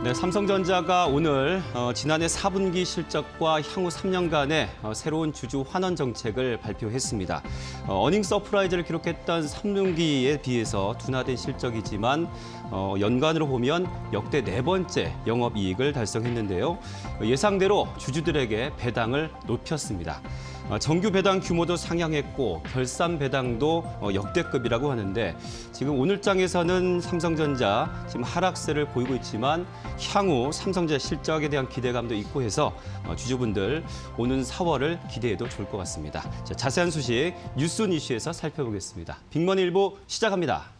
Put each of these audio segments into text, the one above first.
네, 삼성전자가 오늘 지난해 4분기 실적과 향후 3년간의 새로운 주주 환원 정책을 발표했습니다. 어닝 서프라이즈를 기록했던 3분기에 비해서 둔화된 실적이지만 연간으로 보면 역대 4번째 영업이익을 달성했는데요. 예상대로 주주들에게 배당을 높였습니다. 정규 배당 규모도 상향했고 결산 배당도 역대급이라고 하는데 지금 오늘장에서는 삼성전자 지금 하락세를 보이고 있지만 향후 삼성전자 실적에 대한 기대감도 있고 해서 주주분들 오는 4월을 기대해도 좋을 것 같습니다. 자, 자세한 소식 뉴스 이슈에서 살펴보겠습니다. 빅머니일보 시작합니다.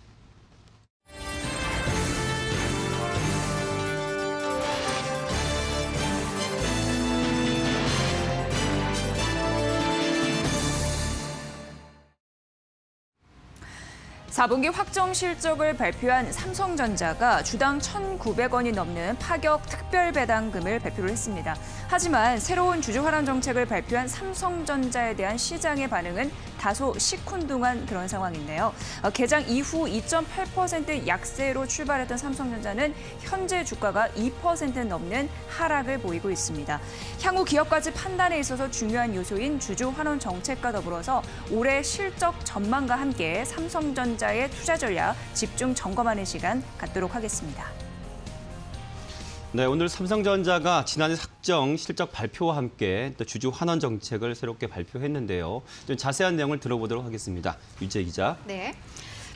사 분기 확정 실적을 발표한 삼성전자가 주당 1,900원이 넘는 파격 특별 배당금을 발표를 했습니다. 하지만 새로운 주주 환원 정책을 발표한 삼성전자에 대한 시장의 반응은 다소 시큰둥한 그런 상황인데요. 개장 이후 2.8% 약세로 출발했던 삼성전자는 현재 주가가 2% 넘는 하락을 보이고 있습니다. 향후 기업가치 판단에 있어서 중요한 요소인 주주 환원 정책과 더불어서 올해 실적 전망과 함께 삼성전자의 투자 전략 집중 점검하는 시간 갖도록 하겠습니다. 네, 오늘 삼성전자가 지난해 확정 실적 발표와 함께 또 주주 환원 정책을 새롭게 발표했는데요. 좀 자세한 내용을 들어보도록 하겠습니다. 유재 기자. 네.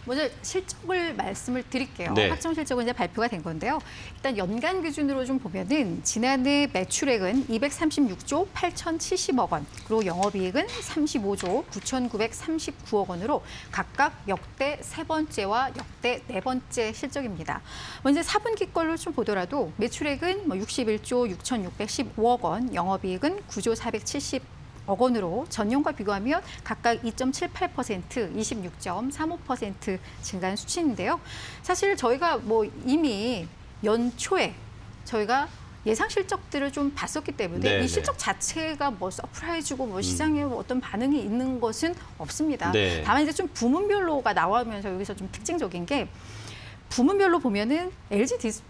먼저 실적을 말씀을 드릴게요. 네. 확정 실적은 이제 발표가 된 건데요. 일단 연간 기준으로 좀 보면은 지난해 매출액은 236조 8,070억 원, 그리고 영업이익은 35조 9,939억 원으로 각각 역대 3번째와 역대 4번째 실적입니다. 먼저 4분기 걸로 좀 보더라도 매출액은 61조 6,615억 원, 영업이익은 9조 470억 원으로 전년과 비교하면 각각 2.78%, 26.35% 증가한 수치인데요. 사실 저희가 이미 연초에 저희가 예상 실적들을 좀 봤었기 때문에 네, 이 실적 자체가 서프라이즈고 시장에 어떤 반응이 있는 것은 없습니다. 네. 다만 이제 좀 부문별로가 나오면서 여기서 좀 특징적인 게 부문별로 보면은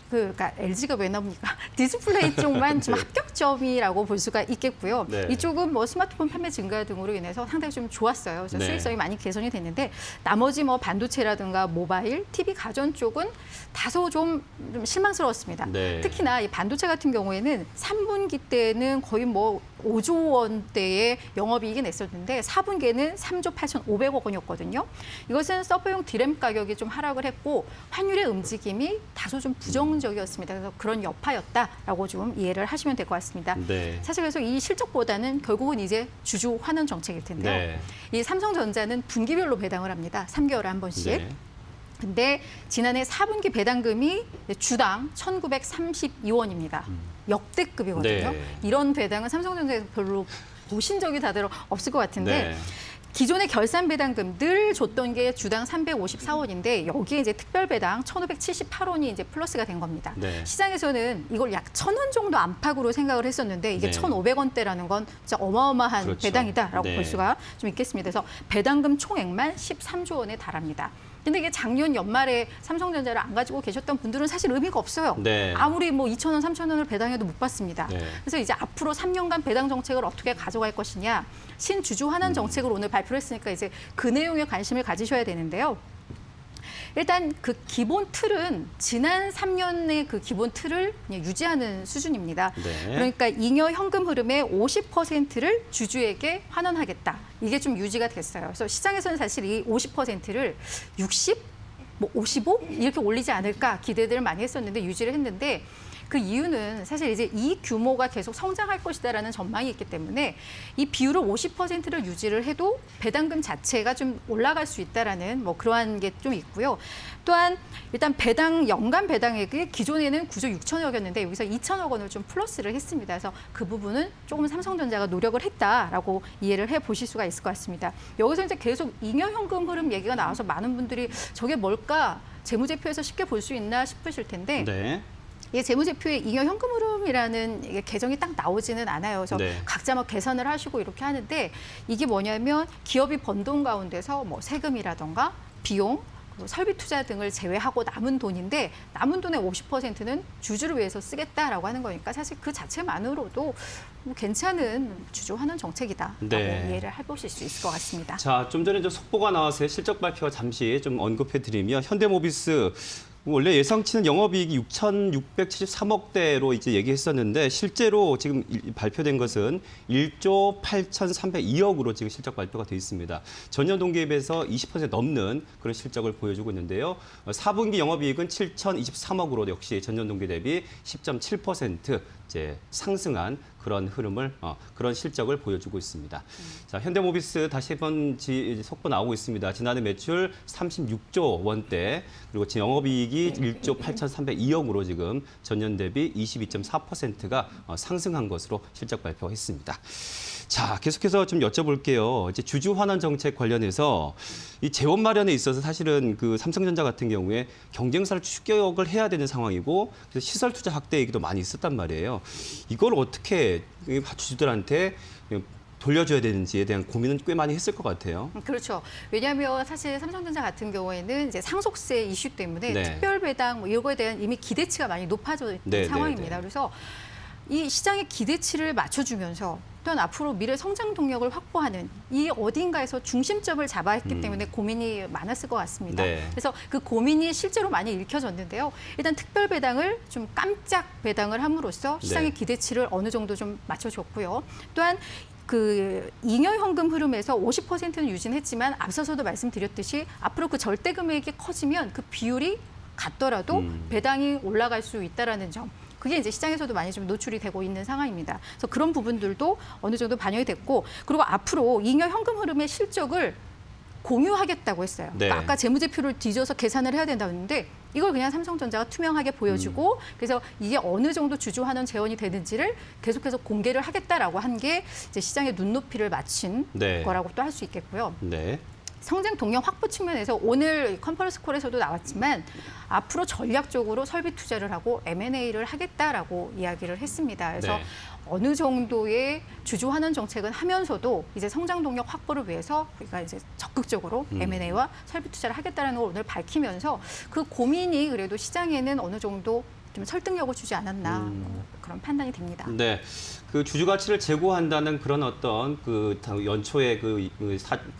그러니까 LG가 왜 나옵니까? 디스플레이 쪽만 좀 네. 합격점이라고 볼 수가 있겠고요. 네. 이쪽은 스마트폰 판매 증가 등으로 인해서 상당히 좀 좋았어요. 그래서 네. 수익성이 많이 개선이 됐는데 나머지 반도체라든가 모바일, TV 가전 쪽은 다소 좀 실망스러웠습니다. 네. 특히나 이 반도체 같은 경우에는 3분기 때는 거의 5조 원대의 영업이익이 냈었는데 4분기에는 3조 8,500억 원이었거든요. 이것은 서버용 디램 가격이 좀 하락을 했고 환율의 움직임이 다소 좀 부정적이었습니다. 그래서 그런 여파였다라고 좀 이해를 하시면 될 것 같습니다. 네. 사실 그래서 이 실적보다는 결국은 이제 주주 환원 정책일 텐데요. 네. 이 삼성전자는 분기별로 배당을 합니다. 3개월에 한 번씩. 네. 근데 지난해 4분기 배당금이 주당 1,932원입니다. 역대급이거든요. 네. 이런 배당은 삼성전자에서 별로 보신 적이 다들 없을 것 같은데 네. 기존의 결산 배당금 늘 줬던 게 주당 354원인데 여기에 이제 특별 배당 1,578원이 이제 플러스가 된 겁니다. 네. 시장에서는 이걸 약 1,000원 정도 안팎으로 생각을 했었는데 이게 네. 1,500원대라는 건 진짜 어마어마한 그렇죠. 배당이다라고 네. 볼 수가 좀 있겠습니다. 그래서 배당금 총액만 13조 원에 달합니다. 근데 이게 작년 연말에 삼성전자를 안 가지고 계셨던 분들은 사실 의미가 없어요. 네. 아무리 2,000원, 3,000원을 배당해도 못 받습니다. 네. 그래서 이제 앞으로 3년간 배당 정책을 어떻게 가져갈 것이냐, 신주주 환원 정책을 오늘 발표를 했으니까 이제 그 내용에 관심을 가지셔야 되는데요. 일단 그 기본 틀은 지난 3년의 그 기본 틀을 그냥 유지하는 수준입니다. 네. 그러니까 잉여 현금 흐름의 50%를 주주에게 환원하겠다. 이게 좀 유지가 됐어요. 그래서 시장에서는 사실 이 50%를 60, 55 이렇게 올리지 않을까 기대들을 많이 했었는데 유지를 했는데 그 이유는 사실 이제 이 규모가 계속 성장할 것이다라는 전망이 있기 때문에 이 비율을 50%를 유지를 해도 배당금 자체가 좀 올라갈 수 있다라는 그러한 게 좀 있고요. 또한 일단 연간 배당액이 기존에는 9조 6천억이었는데 여기서 2천억 원을 좀 플러스를 했습니다. 그래서 그 부분은 조금 삼성전자가 노력을 했다라고 이해를 해 보실 수가 있을 것 같습니다. 여기서 이제 계속 잉여 현금 흐름 얘기가 나와서 많은 분들이 저게 뭘까? 재무제표에서 쉽게 볼 수 있나 싶으실 텐데 네. 이 재무제표에 잉여 현금 흐름이라는 이게 계정이 딱 나오지는 않아요. 그래서 네. 각자 계산을 하시고 이렇게 하는데 이게 뭐냐면 기업이 번 돈 가운데서 세금이라던가 비용 그 설비 투자 등을 제외하고 남은 돈인데 남은 돈의 50%는 주주를 위해서 쓰겠다라고 하는 거니까 사실 그 자체만으로도 뭐 괜찮은 주주 환원 정책이다라고 네. 이해를 해보실 수 있을 것 같습니다. 자, 좀 전에 좀 속보가 나와서요. 실적 발표 잠시 좀 언급해드리면 현대모비스 원래 예상치는 영업이익이 6,673억대로 이제 얘기했었는데 실제로 지금 발표된 것은 1조 8,302억으로 지금 실적 발표가 돼 있습니다. 전년 동기에 비해서 20% 넘는 그런 실적을 보여주고 있는데요. 4분기 영업이익은 7,023억으로 역시 전년 동기 대비 10.7% 이제 상승한 그런 흐름을 그런 실적을 보여주고 있습니다. 자, 현대모비스 다시 한번 속보 나오고 있습니다. 지난해 매출 36조 원대 그리고 영업이익이 1조 8,302억으로 지금 전년 대비 22.4%가 상승한 것으로 실적 발표했습니다. 자, 계속해서 좀 여쭤볼게요. 이제 주주 환원 정책 관련해서 이 재원 마련에 있어서 사실은 그 삼성전자 같은 경우에 경쟁사를 추격을 해야 되는 상황이고 그래서 시설 투자 확대 얘기도 많이 있었단 말이에요. 이걸 어떻게 주주들한테 돌려줘야 되는지에 대한 고민은 꽤 많이 했을 것 같아요. 그렇죠. 왜냐하면 사실 삼성전자 같은 경우에는 이제 상속세 이슈 때문에 네. 특별 배당 뭐 이런 거에 대한 이미 기대치가 많이 높아져 있는 네, 상황입니다. 네, 네. 그래서 이 시장의 기대치를 맞춰주면서 또한 앞으로 미래 성장 동력을 확보하는 이 어딘가에서 중심점을 잡아야 했기 때문에 고민이 많았을 것 같습니다. 네. 그래서 그 고민이 실제로 많이 읽혀졌는데요. 일단 특별 배당을 좀 깜짝 배당을 함으로써 시장의 네. 기대치를 어느 정도 좀 맞춰줬고요. 또한 그 잉여 현금 흐름에서 50%는 유지했지만 앞서서도 말씀드렸듯이 앞으로 그 절대 금액이 커지면 그 비율이 같더라도 배당이 올라갈 수 있다라는 점. 그게 이제 시장에서도 많이 좀 노출이 되고 있는 상황입니다. 그래서 그런 부분들도 어느 정도 반영이 됐고 그리고 앞으로 잉여 현금 흐름의 실적을 공유하겠다고 했어요. 네. 그러니까 아까 재무제표를 뒤져서 계산을 해야 된다고 했는데 이걸 그냥 삼성전자가 투명하게 보여주고 그래서 이게 어느 정도 주주 환원 재원이 되는지를 계속해서 공개를 하겠다라고 한 게 이제 시장의 눈높이를 맞춘 네. 거라고 또 할 수 있겠고요. 네. 성장 동력 확보 측면에서 오늘 컨퍼런스 콜에서도 나왔지만 앞으로 전략적으로 설비 투자를 하고 M&A를 하겠다라고 이야기를 했습니다. 그래서 네. 어느 정도의 주주 환원 정책은 하면서도 이제 성장 동력 확보를 위해서 우리가 이제 적극적으로 M&A와 설비 투자를 하겠다라는 걸 오늘 밝히면서 그 고민이 그래도 시장에는 어느 정도 좀 설득력을 주지 않았나 그런 판단이 됩니다. 네. 그 주주 가치를 제고한다는 그런 어떤 그 연초에 그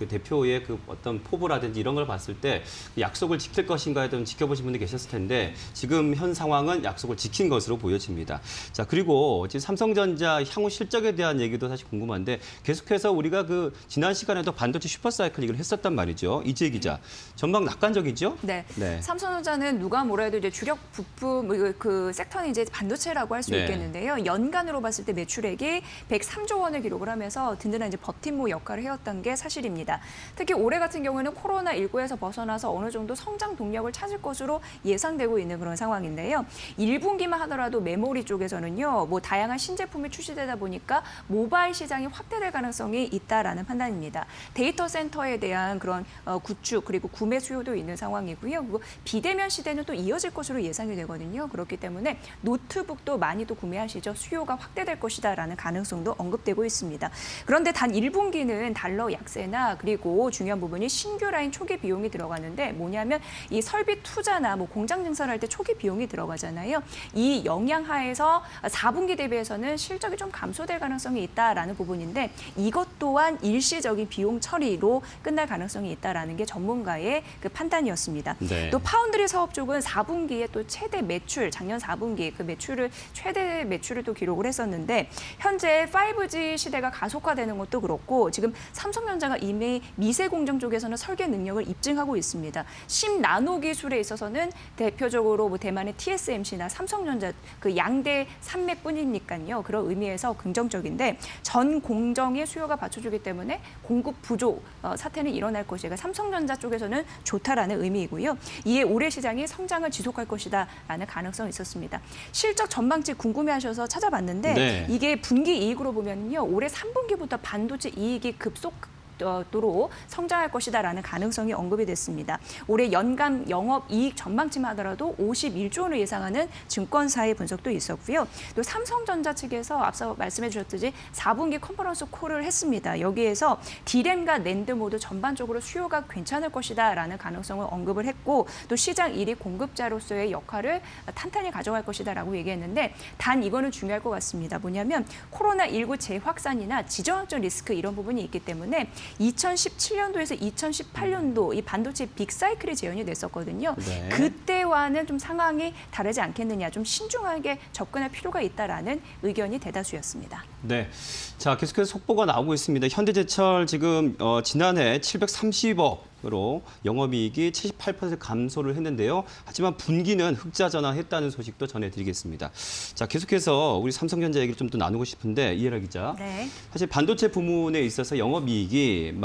대표의 그 어떤 포부라든지 이런 걸 봤을 때 약속을 지킬 것인가에 좀 지켜보신 분들이 계셨을 텐데 지금 현 상황은 약속을 지킨 것으로 보여집니다. 자, 그리고 지금 삼성전자 향후 실적에 대한 얘기도 사실 궁금한데 계속해서 우리가 그 지난 시간에도 반도체 슈퍼사이클 얘기를 했었단 말이죠. 이지혜 기자. 전망 낙관적이죠? 네. 네. 삼성전자는 누가 뭐라 해도 이제 주력 부품 그 섹터는 이제 반도체라고 할 수 네. 있겠는데요. 연간으로 봤을 때 매출액이 103조 원을 기록을 하면서 든든한 이제 버팀목 역할을 해왔던 게 사실입니다. 특히 올해 같은 경우에는 코로나19에서 벗어나서 어느 정도 성장 동력을 찾을 것으로 예상되고 있는 그런 상황인데요. 1분기만 하더라도 메모리 쪽에서는요, 뭐 다양한 신제품이 출시되다 보니까 모바일 시장이 확대될 가능성이 있다라는 판단입니다. 데이터 센터에 대한 그런 구축 그리고 구매 수요도 있는 상황이고요. 그리고 비대면 시대는 또 이어질 것으로 예상이 되거든요. 그렇기 때문에 노트북도 많이 또 구매하시죠. 수요가 확대될 것이다라는 가능성도 언급되고 있습니다. 그런데 단 1분기는 달러 약세나 그리고 중요한 부분이 신규 라인 초기 비용이 들어가는데 뭐냐면 이 설비 투자나 뭐 공장 증설할 때 초기 비용이 들어가잖아요. 이 영향 하에서 4분기 대비해서는 실적이 좀 감소될 가능성이 있다라는 부분인데 이것 또한 일시적인 비용 처리로 끝날 가능성이 있다라는 게 전문가의 그 판단이었습니다. 네. 또 파운드리 사업 쪽은 4분기에 또 최대 매출, 작년 4분기 그 매출을 최대 매출을 또 기록을 했었는데 현재 5G 시대가 가속화되는 것도 그렇고 지금 삼성전자가 이미 미세 공정 쪽에서는 설계 능력을 입증하고 있습니다. 10나노 기술에 있어서는 대표적으로 뭐 대만의 TSMC나 삼성전자 그 양대 산맥뿐이니까요. 그런 의미에서 긍정적인데 전 공정의 수요가 받쳐주기 때문에 공급 부족 사태는 일어날 것이고 삼성전자 쪽에서는 좋다라는 의미이고요. 이에 올해 시장이 성장을 지속할 것이다라는 가능성이 있었습니다. 실적 전망치 궁금해하셔서 찾아봤는데 네. 이게 분기 이익으로 보면요 올해 3분기부터 반도체 이익이 급속 도로 성장할 것이다라는 가능성이 언급이 됐습니다. 올해 연간 영업이익 전망치만 하더라도 51조 원을 예상하는 증권사의 분석도 있었고요. 또 삼성전자 측에서 앞서 말씀해 주셨듯이 4분기 컨퍼런스 콜을 했습니다. 여기에서 D램과 낸드 모두 전반적으로 수요가 괜찮을 것이다라는 가능성을 언급을 했고 또 시장 1위 공급자로서의 역할을 탄탄히 가져갈 것이다라고 얘기했는데 단 이거는 중요할 것 같습니다. 뭐냐면 코로나19 재확산이나 지정학적 리스크 이런 부분이 있기 때문에 2017년도에서 2018년도 이 반도체 빅사이클이 재현이 됐었거든요. 네. 그때와는 좀 상황이 다르지 않겠느냐, 좀 신중하게 접근할 필요가 있다라는 의견이 대다수였습니다. 네. 자, 계속해서 속보가 나오고 있습니다. 현대제철 지금 지난해 730억으로 영업이익이 78% 감소를 했는데요. 하지만 분기는 흑자 전환했다는 소식도 전해드리겠습니다. 자, 계속해서 우리 삼성전자 얘기를 좀 더 나누고 싶은데 이해라 기자. 네. 사실 반도체 부문에 있어서 영업이익이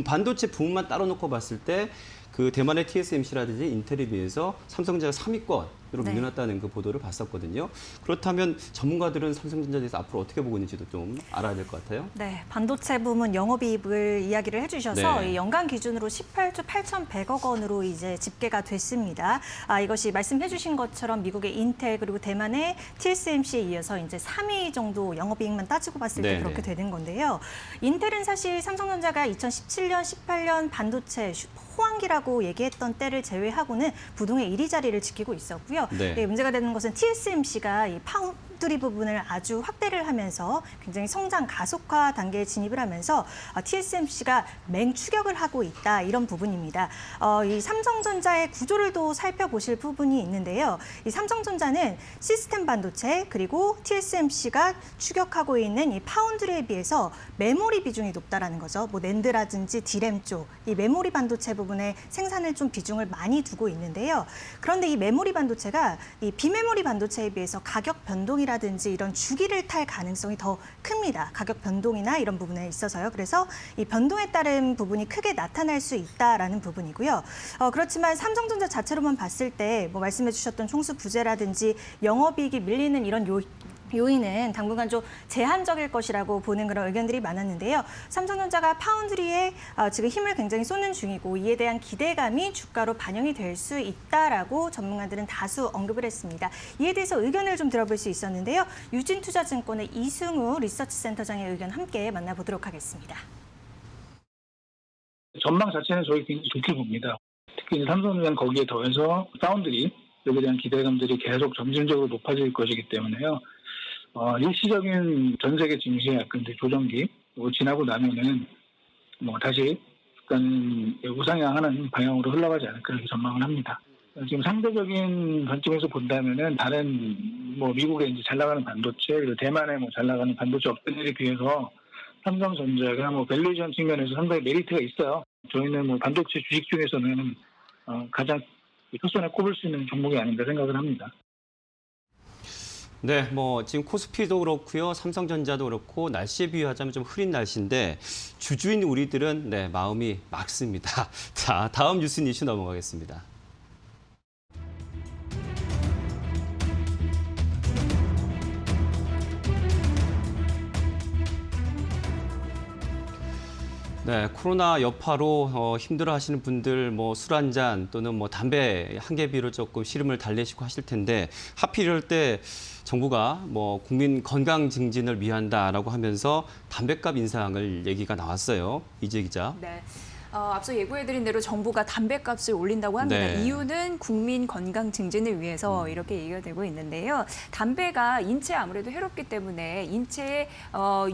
반도체 부문만 따로 놓고 봤을 때 그 대만의 TSMC라든지 인텔에 비해서 삼성전자가 3위권으로 네. 밀려났다는 그 보도를 봤었거든요. 그렇다면 전문가들은 삼성전자에 대해서 앞으로 어떻게 보고 있는지도 좀 알아야 될 것 같아요. 네, 반도체 부문 영업이익을 이야기를 해주셔서 네. 이 연간 기준으로 18조 8,100억 원으로 이제 집계가 됐습니다. 이것이 말씀해주신 것처럼 미국의 인텔 그리고 대만의 TSMC에 이어서 이제 3위 정도 영업이익만 따지고 봤을 때 네, 그렇게 네. 되는 건데요. 인텔은 사실 삼성전자가 2017년, 18년 반도체 호황기라고 얘기했던 때를 제외하고는 부동의 1위 자리를 지키고 있었고요. 네. 문제가 되는 것은 TSMC가 이 파운드리 부분을 아주 확대를 하면서 굉장히 성장 가속화 단계에 진입을 하면서 TSMC가 맹추격을 하고 있다 이런 부분입니다. 이 삼성전자의 구조를 또 살펴보실 부분이 있는데요. 이 삼성전자는 시스템 반도체 그리고 TSMC가 추격하고 있는 이 파운드리에 비해서 메모리 비중이 높다라는 거죠. 뭐 낸드라든지 D램 쪽 이 메모리 반도체 부분에 생산을 좀 비중을 많이 두고 있는데요. 그런데 이 메모리 반도체가 이 비메모리 반도체에 비해서 가격 변동이라든지 이런 주기를 탈 가능성이 더 큽니다. 가격 변동이나 이런 부분에 있어서요. 그래서 이 변동에 따른 부분이 크게 나타날 수 있다라는 부분이고요. 그렇지만 삼성전자 자체로만 봤을 때 뭐 말씀해 주셨던 총수 부재라든지 영업이익이 밀리는 이런 요인은 당분간 좀 제한적일 것이라고 보는 그런 의견들이 많았는데요. 삼성전자가 파운드리에 지금 힘을 굉장히 쏟는 중이고 이에 대한 기대감이 주가로 반영이 될 수 있다라고 전문가들은 다수 언급을 했습니다. 이에 대해서 의견을 좀 들어볼 수 있었는데요. 유진투자증권의 이승우 리서치센터장의 의견 함께 만나보도록 하겠습니다. 전망 자체는 저희 굉장히 좋게 봅니다. 특히 삼성전자는 거기에 더해서 파운드리 여기에 대한 기대감들이 계속 점진적으로 높아질 것이기 때문에요. 일시적인 전 세계 증시의 약간 조정기 지나고 나면은 다시 약간 우상향하는 방향으로 흘러가지 않을까 이렇게 전망을 합니다. 지금 상대적인 관점에서 본다면은 다른 미국의 이제 잘 나가는 반도체 그리고 대만의 잘 나가는 반도체 업체들에 비해서 삼성전자가 밸류에이션 측면에서 상당히 메리트가 있어요. 저희는 반도체 주식 중에서는 가장 초선에 꼽을 수 있는 종목이 아닌가 생각을 합니다. 네, 지금 코스피도 그렇고요, 삼성전자도 그렇고 날씨에 비유하자면 좀 흐린 날씨인데 주주인 우리들은 네, 마음이 맑습니다. 자, 다음 뉴스 이슈 넘어가겠습니다. 네, 코로나 여파로 힘들어하시는 분들 술 한 잔 또는 담배 한 개비로 조금 시름을 달래시고 하실 텐데 하필 이럴 때 정부가 국민 건강 증진을 위한다라고 하면서 담배값 인상을 얘기가 나왔어요. 이재 기자. 네. 앞서 예고해드린 대로 정부가 담배값을 올린다고 합니다. 네. 이유는 국민 건강 증진을 위해서 이렇게 얘기가 되고 있는데요. 담배가 인체에 아무래도 해롭기 때문에 인체에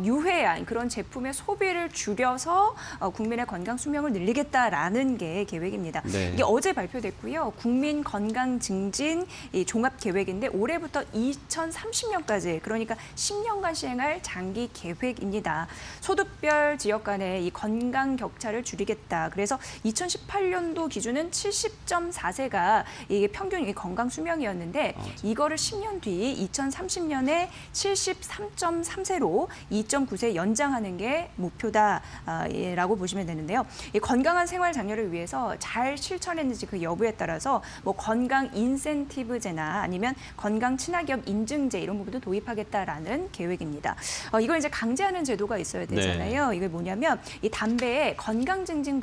유해한 그런 제품의 소비를 줄여서 국민의 건강 수명을 늘리겠다라는 게 계획입니다. 네. 이게 어제 발표됐고요. 국민 건강 증진 종합 계획인데 올해부터 2030년까지 그러니까 10년간 시행할 장기 계획입니다. 소득별 지역 간의 이 건강 격차를 줄이겠다. 하겠다. 그래서 2018년도 기준은 70.4세가 이게 평균 건강 수명이었는데 이거를 10년 뒤 2030년에 73.3세로 2.9세 연장하는 게 목표다라고 보시면 되는데요. 이 건강한 생활 장려를 위해서 잘 실천했는지 그 여부에 따라서 뭐 건강 인센티브제나 아니면 건강 친화기업 인증제 이런 부분도 도입하겠다라는 계획입니다. 이걸 이제 강제하는 제도가 있어야 되잖아요. 이게 뭐냐면 이 담배에 건강증진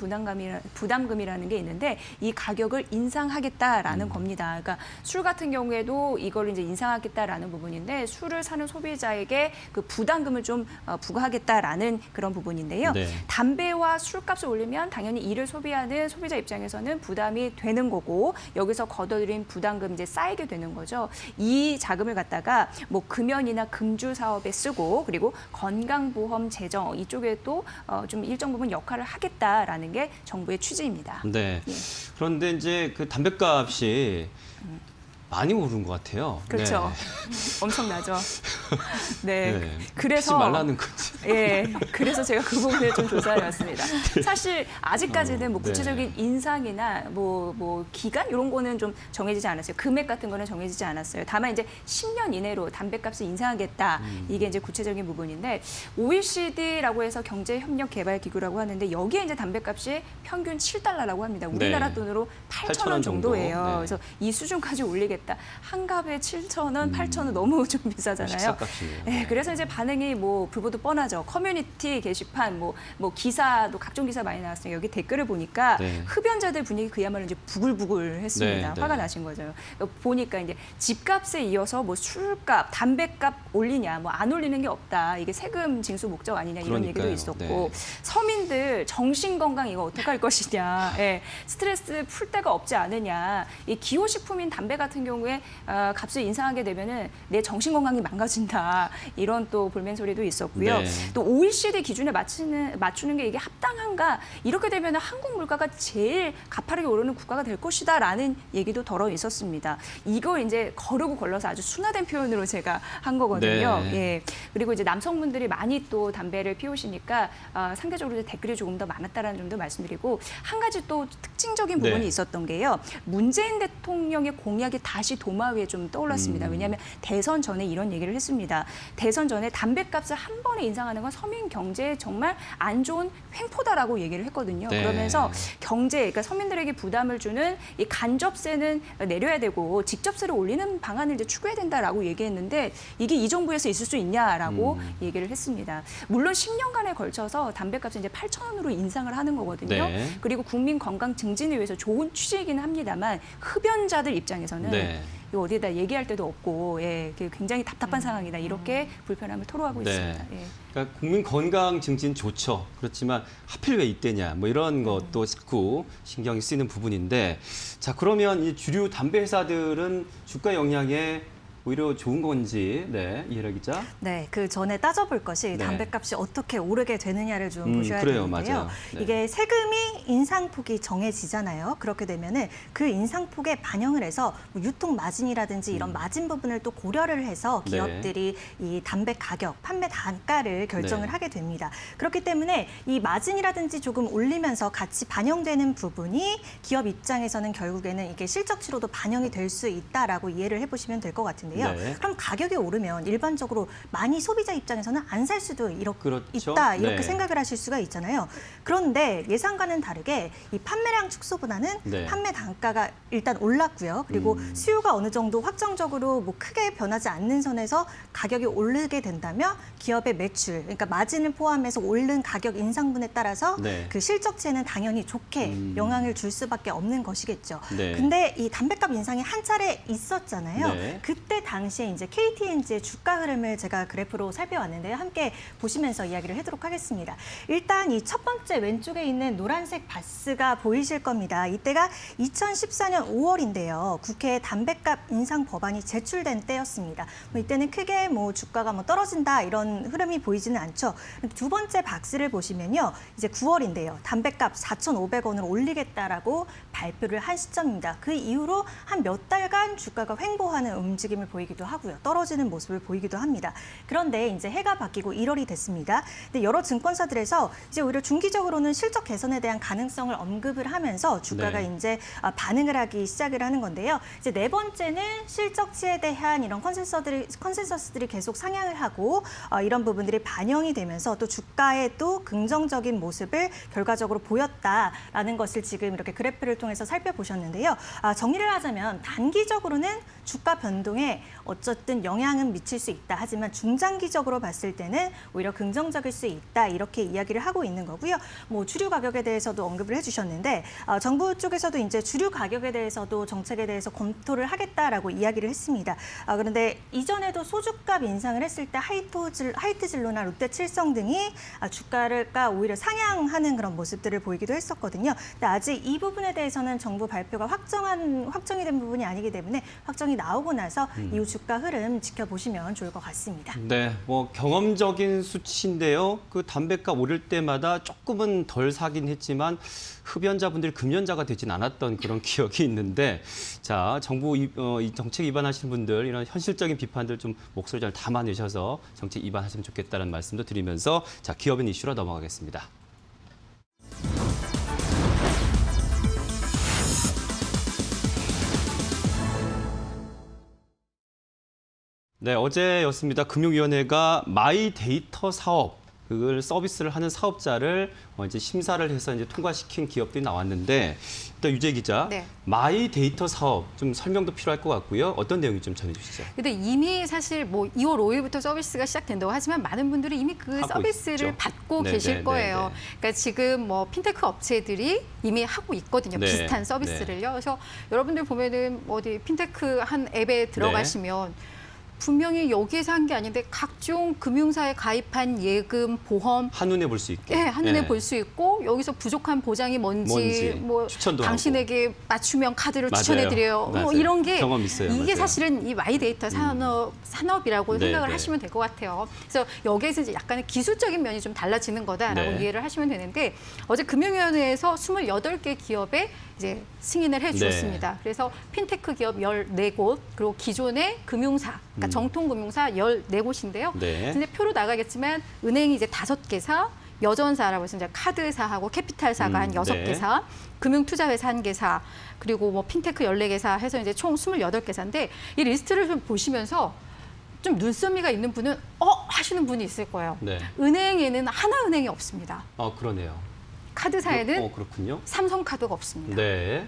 부담금이라는 게 있는데 이 가격을 인상하겠다라는 겁니다. 그러니까 술 같은 경우에도 이걸 이제 인상하겠다라는 부분인데 술을 사는 소비자에게 그 부담금을 좀 부과하겠다라는 그런 부분인데요. 네. 담배와 술값을 올리면 당연히 이를 소비하는 소비자 입장에서는 부담이 되는 거고 여기서 거둬들인 부담금 이제 쌓이게 되는 거죠. 이 자금을 갖다가 뭐 금연이나 금주 사업에 쓰고 그리고 건강보험 재정 이쪽에 또 좀 일정 부분 역할을 하겠다라는 게 정부의 취지입니다. 네. 예. 그런데 이제 그 담배값이 많이 오른 것 같아요. 그렇죠. 엄청나죠. 네. 네. 그래서 하지 말라는 거지. 예. 그래서 제가 그 부분을 좀 조사해 왔습니다. 사실 아직까지는 뭐 네. 구체적인 인상이나 뭐 기간 이런 거는 좀 정해지지 않았어요. 금액 같은 거는 정해지지 않았어요. 다만 이제 10년 이내로 담배값을 인상하겠다. 이게 이제 구체적인 부분인데 OECD라고 해서 경제협력개발기구라고 하는데 여기에 이제 담배값이 평균 7달러라고 합니다. 우리나라 네. 돈으로 8,000원 8,000원 정도. 정도예요. 네. 그래서 이 수준까지 올리겠다. 한 갑에 7,000원, 8,000원 너무 좀 비싸잖아요. 식사값이네요. 네, 그래서 이제 반응이 뭐 불보도 뻔하죠. 커뮤니티 게시판, 뭐 기사도 각종 기사 많이 나왔어요. 여기 댓글을 보니까 네. 흡연자들 분위기 그야말로 이제 부글부글했습니다. 네, 화가 네. 나신 거죠. 보니까 이제 집값에 이어서 뭐 술값, 담배값 올리냐, 뭐 안 올리는 게 없다. 이게 세금 징수 목적 아니냐 이런 얘기도 그러니까요. 있었고 네. 서민들 정신 건강 이거 어떻게 할 것이냐, 예, 스트레스 풀 데가 없지 않으냐. 이 기호식품인 담배 같은 경우에 값을 인상하게 되면은 내 정신 건강이 망가진다. 이런 또 볼멘 소리도 있었고요. 네. 또 OECD 기준에 맞추는 게 이게 합당한가? 이렇게 되면 한국 물가가 제일 가파르게 오르는 국가가 될 것이다라는 얘기도 덜어 있었습니다. 이걸 이제 거르고 걸러서 아주 순화된 표현으로 제가 한 거거든요. 네. 예. 그리고 이제 남성분들이 많이 또 담배를 피우시니까 상대적으로 이제 댓글이 조금 더 많았다라는 점도 말씀드리고 한 가지 또 특징적인 부분이 네. 있었던 게요. 문재인 대통령의 공약이 다시 도마 위에 좀 떠올랐습니다. 왜냐하면 대선 전에 이런 얘기를 했습니다. 대선 전에 담배값을 한 번에 인상하는 건 서민 경제에 정말 안 좋은 횡포다라고 얘기를 했거든요. 네. 그러면서 경제, 그러니까 서민들에게 부담을 주는 이 간접세는 내려야 되고 직접세를 올리는 방안을 이제 추구해야 된다라고 얘기했는데 이게 이 정부에서 있을 수 있냐라고 얘기를 했습니다. 물론 10년간에 걸쳐서 담배값을 이제 8,000원으로 인상을 하는 거거든요. 네. 그리고 국민 건강 증진을 위해서 좋은 취지이기는 합니다만 흡연자들 입장에서는 네. 이거 어디에다 얘기할 데도 없고 예, 굉장히 답답한 상황이다. 이렇게 불편함을 토로하고 네. 있습니다. 예. 그러니까 국민 건강 증진 좋죠. 그렇지만 하필 왜 이때냐 뭐 이런 것도 자꾸 신경이 쓰이는 부분인데 자 그러면 이 주류 담배 회사들은 주가 영향에 오히려 좋은 건지 이해라 기자. 네, 그 전에 따져볼 것이 네. 담배값이 어떻게 오르게 되느냐를 좀 보셔야 그래요, 되는데요. 맞아요. 네. 이게 세금이 인상폭이 정해지잖아요. 그렇게 되면은 그 인상폭에 반영을 해서 뭐 유통 마진이라든지 이런 마진 부분을 또 고려를 해서 네. 기업들이 이 담배 가격, 판매 단가를 결정을 네. 하게 됩니다. 그렇기 때문에 이 마진이라든지 조금 올리면서 같이 반영되는 부분이 기업 입장에서는 결국에는 이게 실적치로도 반영이 될 수 있다라고 이해를 해보시면 될 것 같은데요. 네. 그럼 가격이 오르면 일반적으로 많이 소비자 입장에서는 안 살 수도 그렇죠. 있다 이렇게 네. 생각을 하실 수가 있잖아요. 그런데 예상과는 다르게 이 판매량 축소보다는 네. 판매 단가가 일단 올랐고요. 그리고 수요가 어느 정도 확정적으로 뭐 크게 변하지 않는 선에서 가격이 오르게 된다면 기업의 매출, 그러니까 마진을 포함해서 오른 가격 인상분에 따라서 네. 그 실적치에는 당연히 좋게 영향을 줄 수밖에 없는 것이겠죠. 네. 근데 이 담배값 인상이 한 차례 있었잖아요. 네. 그때 당시에 이제 KTNG의 주가 흐름을 제가 그래프로 살펴왔는데요. 함께 보시면서 이야기를 해도록 하겠습니다. 일단 이 첫 번째 왼쪽에 있는 노란색 바스가 보이실 겁니다. 이때가 2014년 5월인데요. 국회에 담배값 인상 법안이 제출된 때였습니다. 뭐 이때는 크게 뭐 주가가 뭐 떨어진다 이런 흐름이 보이지는 않죠. 두 번째 박스를 보시면요. 이제 9월인데요. 담배값 4,500원으로 올리겠다라고 발표를 한 시점입니다. 그 이후로 한 몇 달간 주가가 횡보하는 움직임을 보이기도 하고요. 떨어지는 모습을 보이기도 합니다. 그런데 이제 해가 바뀌고 1월이 됐습니다. 근데 여러 증권사들에서 이제 오히려 중기적으로는 실적 개선에 대한 가능성을 언급을 하면서 주가가 네. 이제 반응을 하기 시작을 하는 건데요. 이제 네 번째는 실적치에 대한 이런 컨센서스들이 계속 상향을 하고 이런 부분들이 반영이 되면서 또 주가에 또 긍정적인 모습을 결과적으로 보였다라는 것을 지금 이렇게 그래프를 통해서 살펴보셨는데요. 정리를 하자면 단기적으로는 주가 변동에 어쨌든 영향은 미칠 수 있다. 하지만 중장기적으로 봤을 때는 오히려 긍정적일 수 있다. 이렇게 이야기를 하고 있는 거고요. 뭐 주류 가격에 대해서도 언급을 해주셨는데 정부 쪽에서도 이제 주류 가격에 대해서도 정책에 대해서 검토를 하겠다라고 이야기를 했습니다. 그런데 이전에도 소주값 인상을 했을 때 하이트진로나 롯데칠성 등이 주가가 오히려 상향하는 그런 모습들을 보이기도 했었거든요. 근데 아직 이 부분에 대해서는 정부 발표가 확정이 된 부분이 아니기 때문에 확정이 나오고 나서 이후 주가 흐름 지켜보시면 좋을 것 같습니다. 네, 뭐 경험적인 수치인데요. 그 담배값 오를 때마다 조금은 덜 사긴 했지만 흡연자분들이 금연자가 되진 않았던 그런 기억이 있는데, 자, 정부 이 정책 위반하시는 분들 이런 현실적인 비판들 좀 목소리 잘 담아내셔서 정책 위반하시면 좋겠다는 말씀도 드리면서 자, 기업인 이슈로 넘어가겠습니다. 네, 어제였습니다. 금융위원회가 마이데이터 사업, 그걸 서비스를 하는 사업자를 이제 심사를 해서 이제 통과시킨 기업들이 나왔는데, 일단 유재 기자, 네. 마이데이터 사업 좀 설명도 필요할 것 같고요. 어떤 내용인지 좀 전해주시죠. 근데 이미 사실 뭐 2월 5일부터 서비스가 시작된다고 하지만 많은 분들이 이미 그 하고 서비스를 있죠. 받고 네, 계실 네, 거예요. 네, 네. 그러니까 지금 뭐 핀테크 업체들이 이미 하고 있거든요. 네, 비슷한 서비스를요. 그래서 여러분들 보면은 어디 핀테크 한 앱에 들어가시면 분명히 여기에서 한 게 아닌데 각종 금융사에 가입한 예금, 보험, 한눈에 볼 수 있게. 예, 한눈에 네. 볼 수 있고 여기서 부족한 보장이 뭔지 뭔지 추천도 당신에게 맞춤형 카드를 맞아요. 추천해드려요. 뭐 맞아요. 이런 게 경험 있어요. 이게 맞아요. 사실은 이 마이데이터 산업이라고 네, 생각을 네. 하시면 될 것 같아요. 그래서 여기에서 이제 약간의 기술적인 면이 좀 달라지는 거다라고 네. 이해를 하시면 되는데 어제 금융위원회에서 28개 기업에 이제 승인을 해주었습니다. 네. 그래서 핀테크 기업 14곳 그리고 기존의 금융사, 그러니까 정통금융사 14곳인데요. 네. 근데 표로 나가겠지만 은행이 이제 5개사, 여전사라고 해서 이제 카드사하고 캐피탈사가 한 6개사, 네. 금융투자회사 1개사, 그리고 뭐 핀테크 14개사 해서 이제 총 28개사인데 이 리스트를 좀 보시면서 좀 눈썰미가 있는 분은 하시는 분이 있을 거예요. 네. 은행에는 하나은행이 없습니다. 그러네요. 카드사에는 그렇군요. 삼성카드가 없습니다. 네.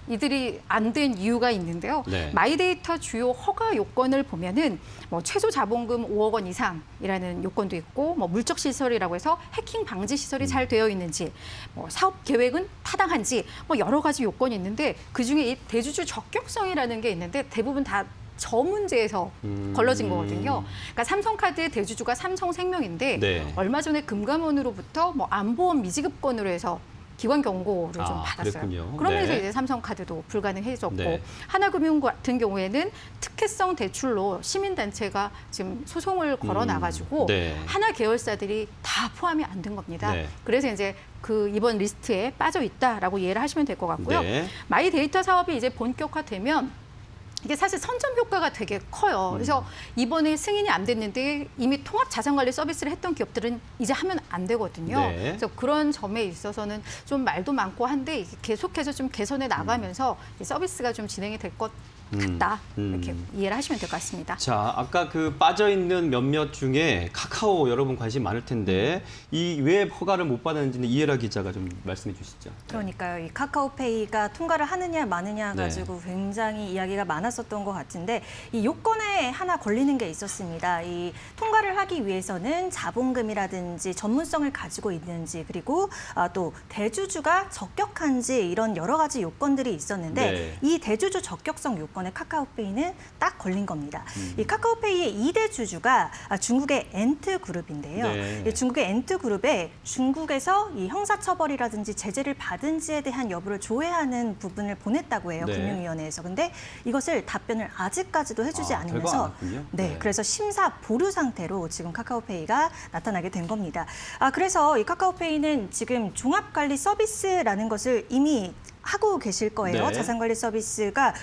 이들이 안 된 이유가 있는데요. 네. 마이데이터 주요 허가 요건을 보면은 뭐 최소 자본금 5억 원 이상이라는 요건도 있고 뭐 물적 시설이라고 해서 해킹 방지 시설이 잘 되어 있는지 뭐 사업 계획은 타당한지 뭐 여러 가지 요건이 있는데 그중에 이 대주주 적격성이라는 게 있는데 대부분 다 저 문제에서 걸러진 거거든요. 그러니까 삼성카드의 대주주가 삼성생명인데 네. 얼마 전에 금감원으로부터 뭐 안보험 미지급권으로 해서 기관 경고를 좀 받았어요. 그랬군요. 그러면서 네. 이제 삼성카드도 불가능해졌고 네. 하나금융 같은 경우에는 특혜성 대출로 시민단체가 지금 소송을 걸어놔가지고 네. 하나 계열사들이 다 포함이 안 된 겁니다. 네. 그래서 이제 그 이번 리스트에 빠져 있다라고 이해를 하시면 될 것 같고요. 네. 마이데이터 사업이 이제 본격화되면 이게 사실 선점 효과가 되게 커요. 그래서 이번에 승인이 안 됐는데 이미 통합 자산관리 서비스를 했던 기업들은 이제 하면 안 되거든요. 네. 그래서 그런 점에 있어서는 좀 말도 많고 한데 이게 계속해서 좀 개선해 나가면서 이 서비스가 좀 진행이 될 것 같다. 이렇게 이해를 하시면 될 것 같습니다. 자, 아까 그 빠져있는 몇몇 중에 카카오 여러분 관심 많을 텐데 이 왜 허가를 못 받았는지는 이해라 기자가 좀 말씀해 주시죠. 그러니까요. 이 카카오페이가 통과를 하느냐 마느냐 네. 가지고 굉장히 이야기가 많았었던 것 같은데 이 요건에 하나 걸리는 게 있었습니다. 이 통과를 하기 위해서는 자본금이라든지 전문성을 가지고 있는지 그리고 또 대주주가 적격한지 이런 여러 가지 요건들이 있었는데 네. 이 대주주 적격성 요건에 카카오페이는 딱 걸린 겁니다. 이 카카오페이의 2대 주주가 중국의 엔트그룹인데요. 네. 이 중국의 엔트그룹에 중국에서 이 형사처벌이라든지 제재를 받은지에 대한 여부를 조회하는 부분을 보냈다고 해요. 네. 금융위원회에서. 근데 이것을 답변을 아직까지도 해주지 별거 안 않으면서 왔군요. 네, 그래서 심사 보류 상태로 지금 카카오페이가 나타나게 된 겁니다. 그래서 이 카카오페이는 지금 종합관리 서비스라는 것을 이미 하고 계실 거예요. 네. 자산관리 서비스가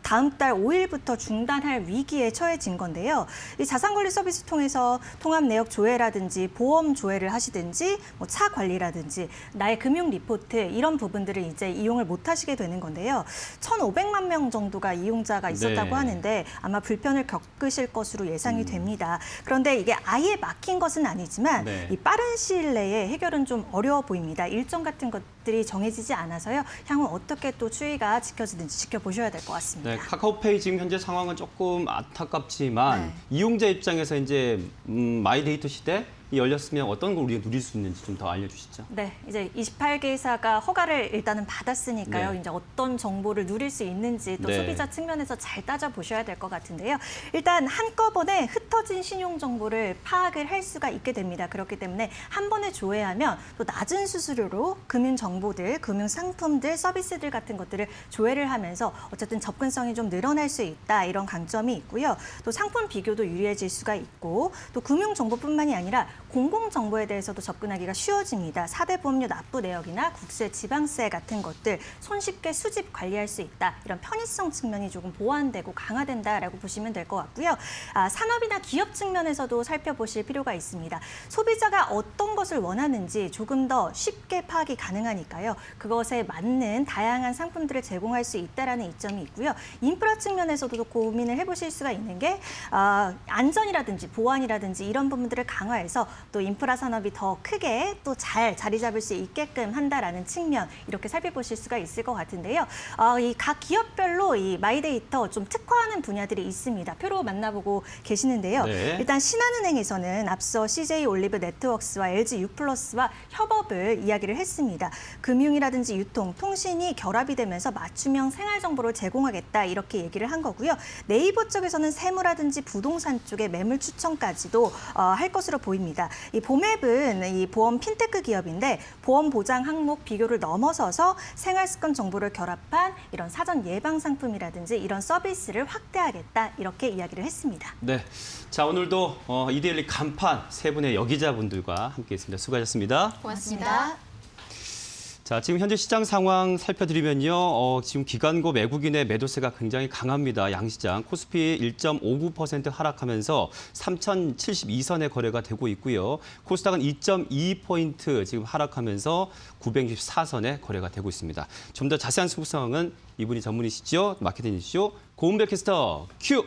다음 달 5일부터 중단할 위기에 처해진 건데요. 이 자산관리 서비스 통해서 통합 내역 조회라든지 보험 조회를 하시든지 뭐 차 관리라든지 나의 금융 리포트 이런 부분들을 이제 이용을 못 하시게 되는 건데요. 1,500만 명 정도가 이용자가 있었다고 네. 하는데 아마 불편을 겪으실 것으로 예상이 됩니다. 그런데 이게 아예 막힌 것은 아니지만 네. 이 빠른 시일 내에 해결은 좀 어려워 보입니다. 일정 같은 것들이 정해지지 않아서요. 향후 어떻게 또 추이가 지켜지는지 지켜보셔야 될 것 같습니다. 네, 카카오페이 지금 현재 상황은 조금 안타깝지만 네. 이용자 입장에서 이제 마이데이터 시대 이 열렸으면 어떤 걸 우리가 누릴 수 있는지 좀 더 알려주시죠. 네, 이제 28개사가 허가를 일단은 받았으니까요. 네. 이제 어떤 정보를 누릴 수 있는지 또 네. 소비자 측면에서 잘 따져보셔야 될 것 같은데요. 일단 한꺼번에 흩어진 신용 정보를 파악을 할 수가 있게 됩니다. 그렇기 때문에 한 번에 조회하면 또 낮은 수수료로 금융 정보들, 금융 상품들, 서비스들 같은 것들을 조회를 하면서 어쨌든 접근성이 좀 늘어날 수 있다. 이런 강점이 있고요. 또 상품 비교도 유리해질 수가 있고 또 금융 정보뿐만이 아니라 공공 정보에 대해서도 접근하기가 쉬워집니다. 4대 보험료 납부 내역이나 국세, 지방세 같은 것들 손쉽게 수집 관리할 수 있다. 이런 편의성 측면이 조금 보완되고 강화된다라고 보시면 될 것 같고요. 산업이나 기업 측면에서도 살펴보실 필요가 있습니다. 소비자가 어떤 것을 원하는지 조금 더 쉽게 파악이 가능하니까요. 그것에 맞는 다양한 상품들을 제공할 수 있다라는 이점이 있고요. 인프라 측면에서도 고민을 해보실 수가 있는 게 안전이라든지 보안이라든지 이런 부분들을 강화해서 또 인프라 산업이 더 크게 또 잘 자리 잡을 수 있게끔 한다라는 측면 이렇게 살펴보실 수가 있을 것 같은데요. 이 각 기업별로 이 마이데이터 좀 특화하는 분야들이 있습니다. 표로 만나보고 계시는데요. 네. 일단 신한은행에서는 앞서 CJ 올리브 네트워크스와 LG U+와 협업을 이야기를 했습니다. 금융이라든지 유통, 통신이 결합이 되면서 맞춤형 생활 정보를 제공하겠다 이렇게 얘기를 한 거고요. 네이버 쪽에서는 세무라든지 부동산 쪽에 매물 추천까지도 할 것으로 보입니다. 이 보맵은 이 보험 핀테크 기업인데 보험 보장 항목 비교를 넘어서서 생활 습관 정보를 결합한 이런 사전 예방 상품이라든지 이런 서비스를 확대하겠다 이렇게 이야기를 했습니다. 네, 자 오늘도 이데일리 간판 세 분의 여기자분들과 함께했습니다. 수고하셨습니다. 고맙습니다. 자, 지금 현재 시장 상황 살펴드리면요. 지금 기관고 외국인의 매도세가 굉장히 강합니다. 양시장 코스피 1.59% 하락하면서 3,072선에 거래가 되고 있고요. 코스닥은 2.2포인트 지금 하락하면서 964선에 거래가 되고 있습니다. 좀 더 자세한 수급 상황은 이분이 전문이시죠. 마케팅 이슈 고은배 캐스터 큐.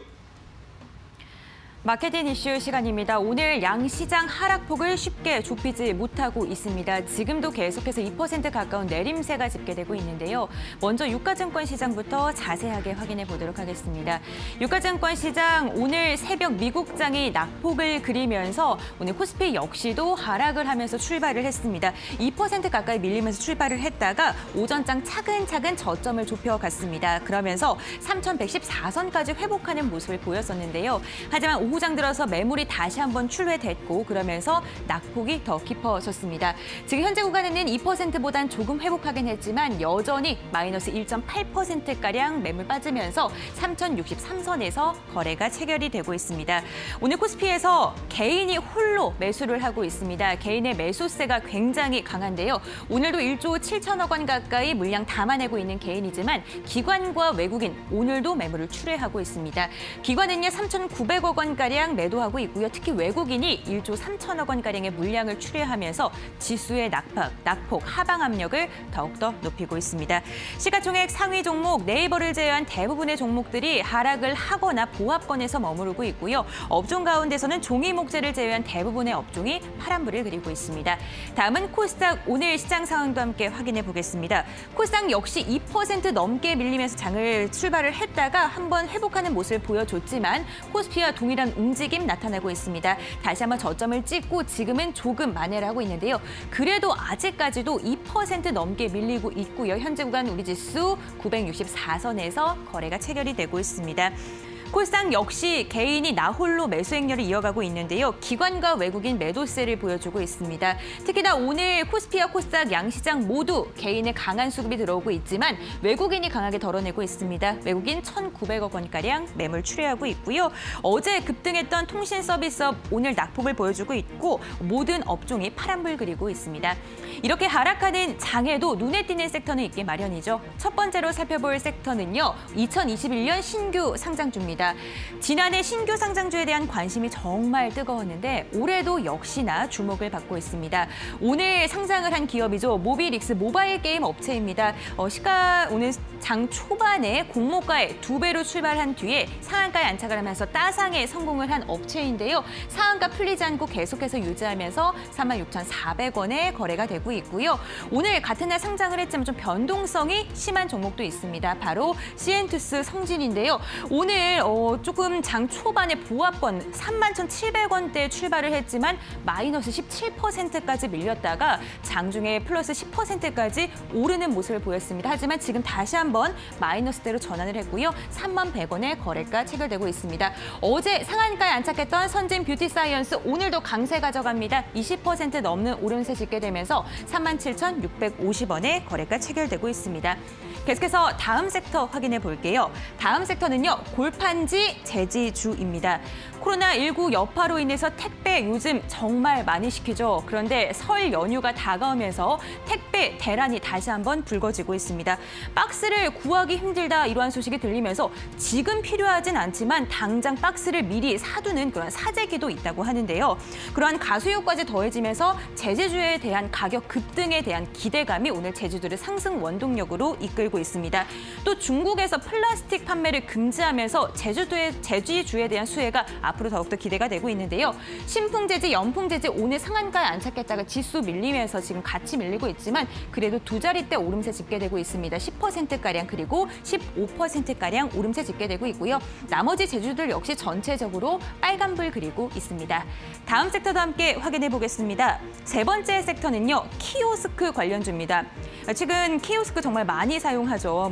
마케팅 이슈 시간입니다. 오늘 양시장 하락폭을 쉽게 좁히지 못하고 있습니다. 지금도 계속해서 2% 가까운 내림세가 집계되고 있는데요. 먼저 유가증권 시장부터 자세하게 확인해 보도록 하겠습니다. 유가증권 시장 오늘 새벽 미국장이 낙폭을 그리면서 오늘 코스피 역시도 하락을 하면서 출발을 했습니다. 2% 가까이 밀리면서 출발을 했다가 오전장 차근차근 저점을 좁혀갔습니다. 그러면서 3,114선까지 회복하는 모습을 보였었는데요. 하지만 오후장 들어서 매물이 다시 한번 출회됐고 그러면서 낙폭이 더 깊어졌습니다. 지금 현재 구간에는 2%보단 조금 회복하긴 했지만 여전히 마이너스 1.8%가량 매물 빠지면서 3,063선에서 거래가 체결이 되고 있습니다. 오늘 코스피에서 개인이 홀로 매수를 하고 있습니다. 개인의 매수세가 굉장히 강한데요. 오늘도 1조 7천억 원 가까이 물량 담아내고 있는 개인이지만 기관과 외국인 오늘도 매물을 출회하고 있습니다. 기관은요 3,900억 원가량 매도하고 있고요. 특히 외국인이 1조 3천억 원가량의 물량을 출회하면서 지수의 낙폭, 하방 압력을 더욱더 높이고 있습니다. 시가총액 상위 종목 네이버를 제외한 대부분의 종목들이 하락을 하거나 보합권에서 머무르고 있고요. 업종 가운데서는 종이목재를 제외한 대부분의 업종이 파란불을 그리고 있습니다. 다음은 코스닥 오늘 시장 상황도 함께 확인해 보겠습니다. 코스닥 역시 2% 넘게 밀리면서 장을 출발을 했다가 한번 회복하는 모습을 보여줬지만 코스피와 동일한 움직임 나타나고 있습니다. 다시 한번 저점을 찍고 지금은 조금 만회를 하고 있는데요. 그래도 아직까지도 2% 넘게 밀리고 있고요. 현재 구간 우리 지수 964선에서 거래가 체결이 되고 있습니다. 코스닥 역시 개인이 나홀로 매수 행렬을 이어가고 있는데요. 기관과 외국인 매도세를 보여주고 있습니다. 특히나 오늘 코스피와 코스닥 양시장 모두 개인의 강한 수급이 들어오고 있지만 외국인이 강하게 덜어내고 있습니다. 외국인 1,900억 원가량 매물 출회하고 있고요. 어제 급등했던 통신 서비스업 오늘 낙폭을 보여주고 있고 모든 업종이 파란불 그리고 있습니다. 이렇게 하락하는 장에도 눈에 띄는 섹터는 있기 마련이죠. 첫 번째로 살펴볼 섹터는요. 2021년 신규 상장주입니다. 지난해 신규 상장주에 대한 관심이 정말 뜨거웠는데 올해도 역시나 주목을 받고 있습니다. 오늘 상장을 한 기업이죠. 모비릭스 모바일 게임 업체입니다. 시가 오늘 장 초반에 공모가의 2배로 출발한 뒤에 상한가에 안착을 하면서 따상에 성공을 한 업체인데요. 상한가 풀리지 않고 계속해서 유지하면서 36,400원에 거래가 되고 있고요. 오늘 같은 날 상장을 했지만 좀 변동성이 심한 종목도 있습니다. 바로 CN투스 성진인데요. 오늘 조금 장 초반에 보합권 31,700원대에 출발을 했지만 마이너스 17%까지 밀렸다가 장중에 플러스 10%까지 오르는 모습을 보였습니다. 하지만 지금 다시 한번 마이너스대로 전환을 했고요. 31,100원에 거래가 체결되고 있습니다. 어제 상한가에 안착했던 선진 뷰티 사이언스 오늘도 강세 가져갑니다. 20% 넘는 오름세 짓게 되면서 37,650원에 거래가 체결되고 있습니다. 계속해서 다음 섹터 확인해 볼게요. 다음 섹터는요. 골판지 제지주입니다. 코로나19 여파로 인해서 택배 요즘 정말 많이 시키죠. 그런데 설 연휴가 다가오면서 택배 대란이 다시 한번 불거지고 있습니다. 박스를 구하기 힘들다 이러한 소식이 들리면서 지금 필요하진 않지만 당장 박스를 미리 사두는 그런 사재기도 있다고 하는데요. 그러한 가수요까지 더해지면서 제재주에 대한 가격 급등에 대한 기대감이 오늘 제주도를 상승 원동력으로 이끌고 있습니다. 또 중국에서 플라스틱 판매를 금지하면서 제주주에 대한 수혜가 앞으로 더욱더 기대가 되고 있는데요. 신풍제지, 연풍제지 오늘 상한가에 안착했다가 지수 밀리면서 지금 같이 밀리고 있지만 그래도 두 자릿대 오름세 집계 되고 있습니다. 10%가량 그리고 15%가량 오름세 집계 되고 있고요. 나머지 제주들 역시 전체적으로 빨간불 그리고 있습니다. 다음 섹터도 함께 확인해 보겠습니다. 세 번째 섹터는요. 키오스크 관련주입니다. 최근 키오스크 정말 많이 사용하죠.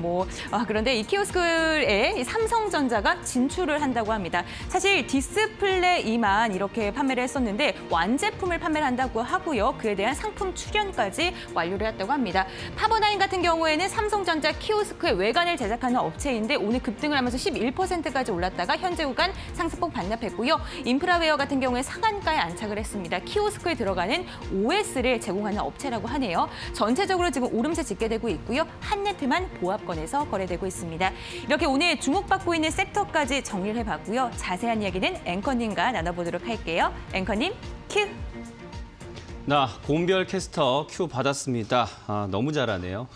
그런데 이 키오스크에 삼성전자가 진출을 한다고 합니다. 사실 디스플레이만 이렇게 판매를 했었는데 완제품을 판매를 한다고 하고요. 그에 대한 상품 출연까지 완료를 했다고 합니다. 파버나인 같은 경우에는 삼성전자 키오스크의 외관을 제작하는 업체인데 오늘 급등을 하면서 11%까지 올랐다가 현재 구간 상승폭 반납했고요. 인프라웨어 같은 경우에 상한가에 안착을 했습니다. 키오스크에 들어가는 OS를 제공하는 업체라고 하네요. 전체적으로 지금 오름세 짓게 되고 있고요. 한네트만 보합권에서 거래되고 있습니다. 이렇게 오늘 주목받고 있는 섹터까지 정리를 해봤고요. 자세한 이야기는 앵커님과 나눠보도록 할게요. 앵커님, 큐! 공별 캐스터 큐 받았습니다. 너무 잘하네요.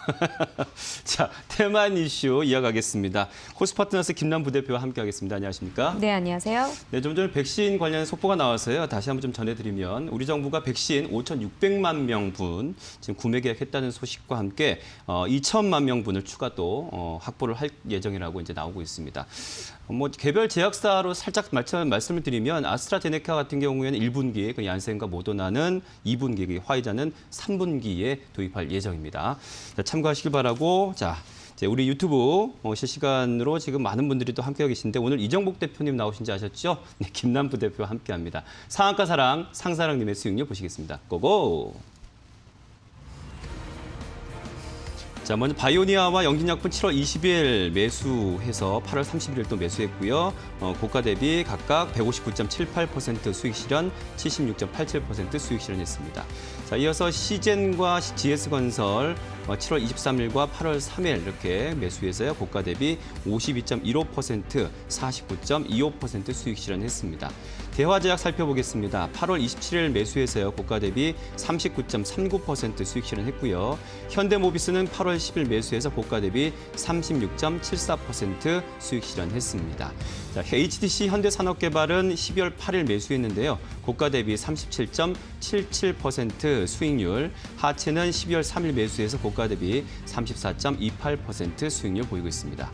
자, 테만 이슈 이어가겠습니다. 코스파트너스 김남 부대표와 함께하겠습니다. 안녕하십니까? 네, 안녕하세요. 네, 좀 전에 백신 관련 속보가 나와서요. 다시 한번 좀 전해드리면 우리 정부가 백신 5,600만 명분 지금 구매 계약했다는 소식과 함께 2천만 명분을 추가 또 확보를 할 예정이라고 이제 나오고 있습니다. 개별 제약사로 살짝 말씀을 드리면 아스트라제네카 같은 경우에는 1분기에 그 얀센과 모더나는 2분기, 화이자는 3분기에 도입할 예정입니다. 자, 참고하시길 바라고. 자, 우리 유튜브 실시간으로 지금 많은 분들이 또 함께하고 계신데 오늘 이정복 대표님 나오신지 아셨죠? 네, 김남부 대표와 함께합니다. 상한가 사랑, 상사랑님의 수익률 보시겠습니다. 고고! 자, 먼저 바이오니아와 영진약품 7월 20일 매수해서 8월 31일 또 매수했고요. 고가 대비 각각 159.78% 수익 실현, 76.87% 수익 실현했습니다. 자, 이어서 시젠과 GS건설 7월 23일과 8월 3일 이렇게 매수해서요. 고가 대비 52.15%, 49.25% 수익 실현했습니다. 대화제약 살펴보겠습니다. 8월 27일 매수해서요. 고가 대비 39.39% 수익 실현했고요. 현대모비스는 8월 10일 매수해서 고가 대비 36.74% 수익 실현했습니다. 자, HDC 현대산업개발은 12월 8일 매수했는데요. 고가 대비 37.77% 수익률, 하체는 12월 3일 매수해서 고가 대비 34.28% 수익률 보이고 있습니다.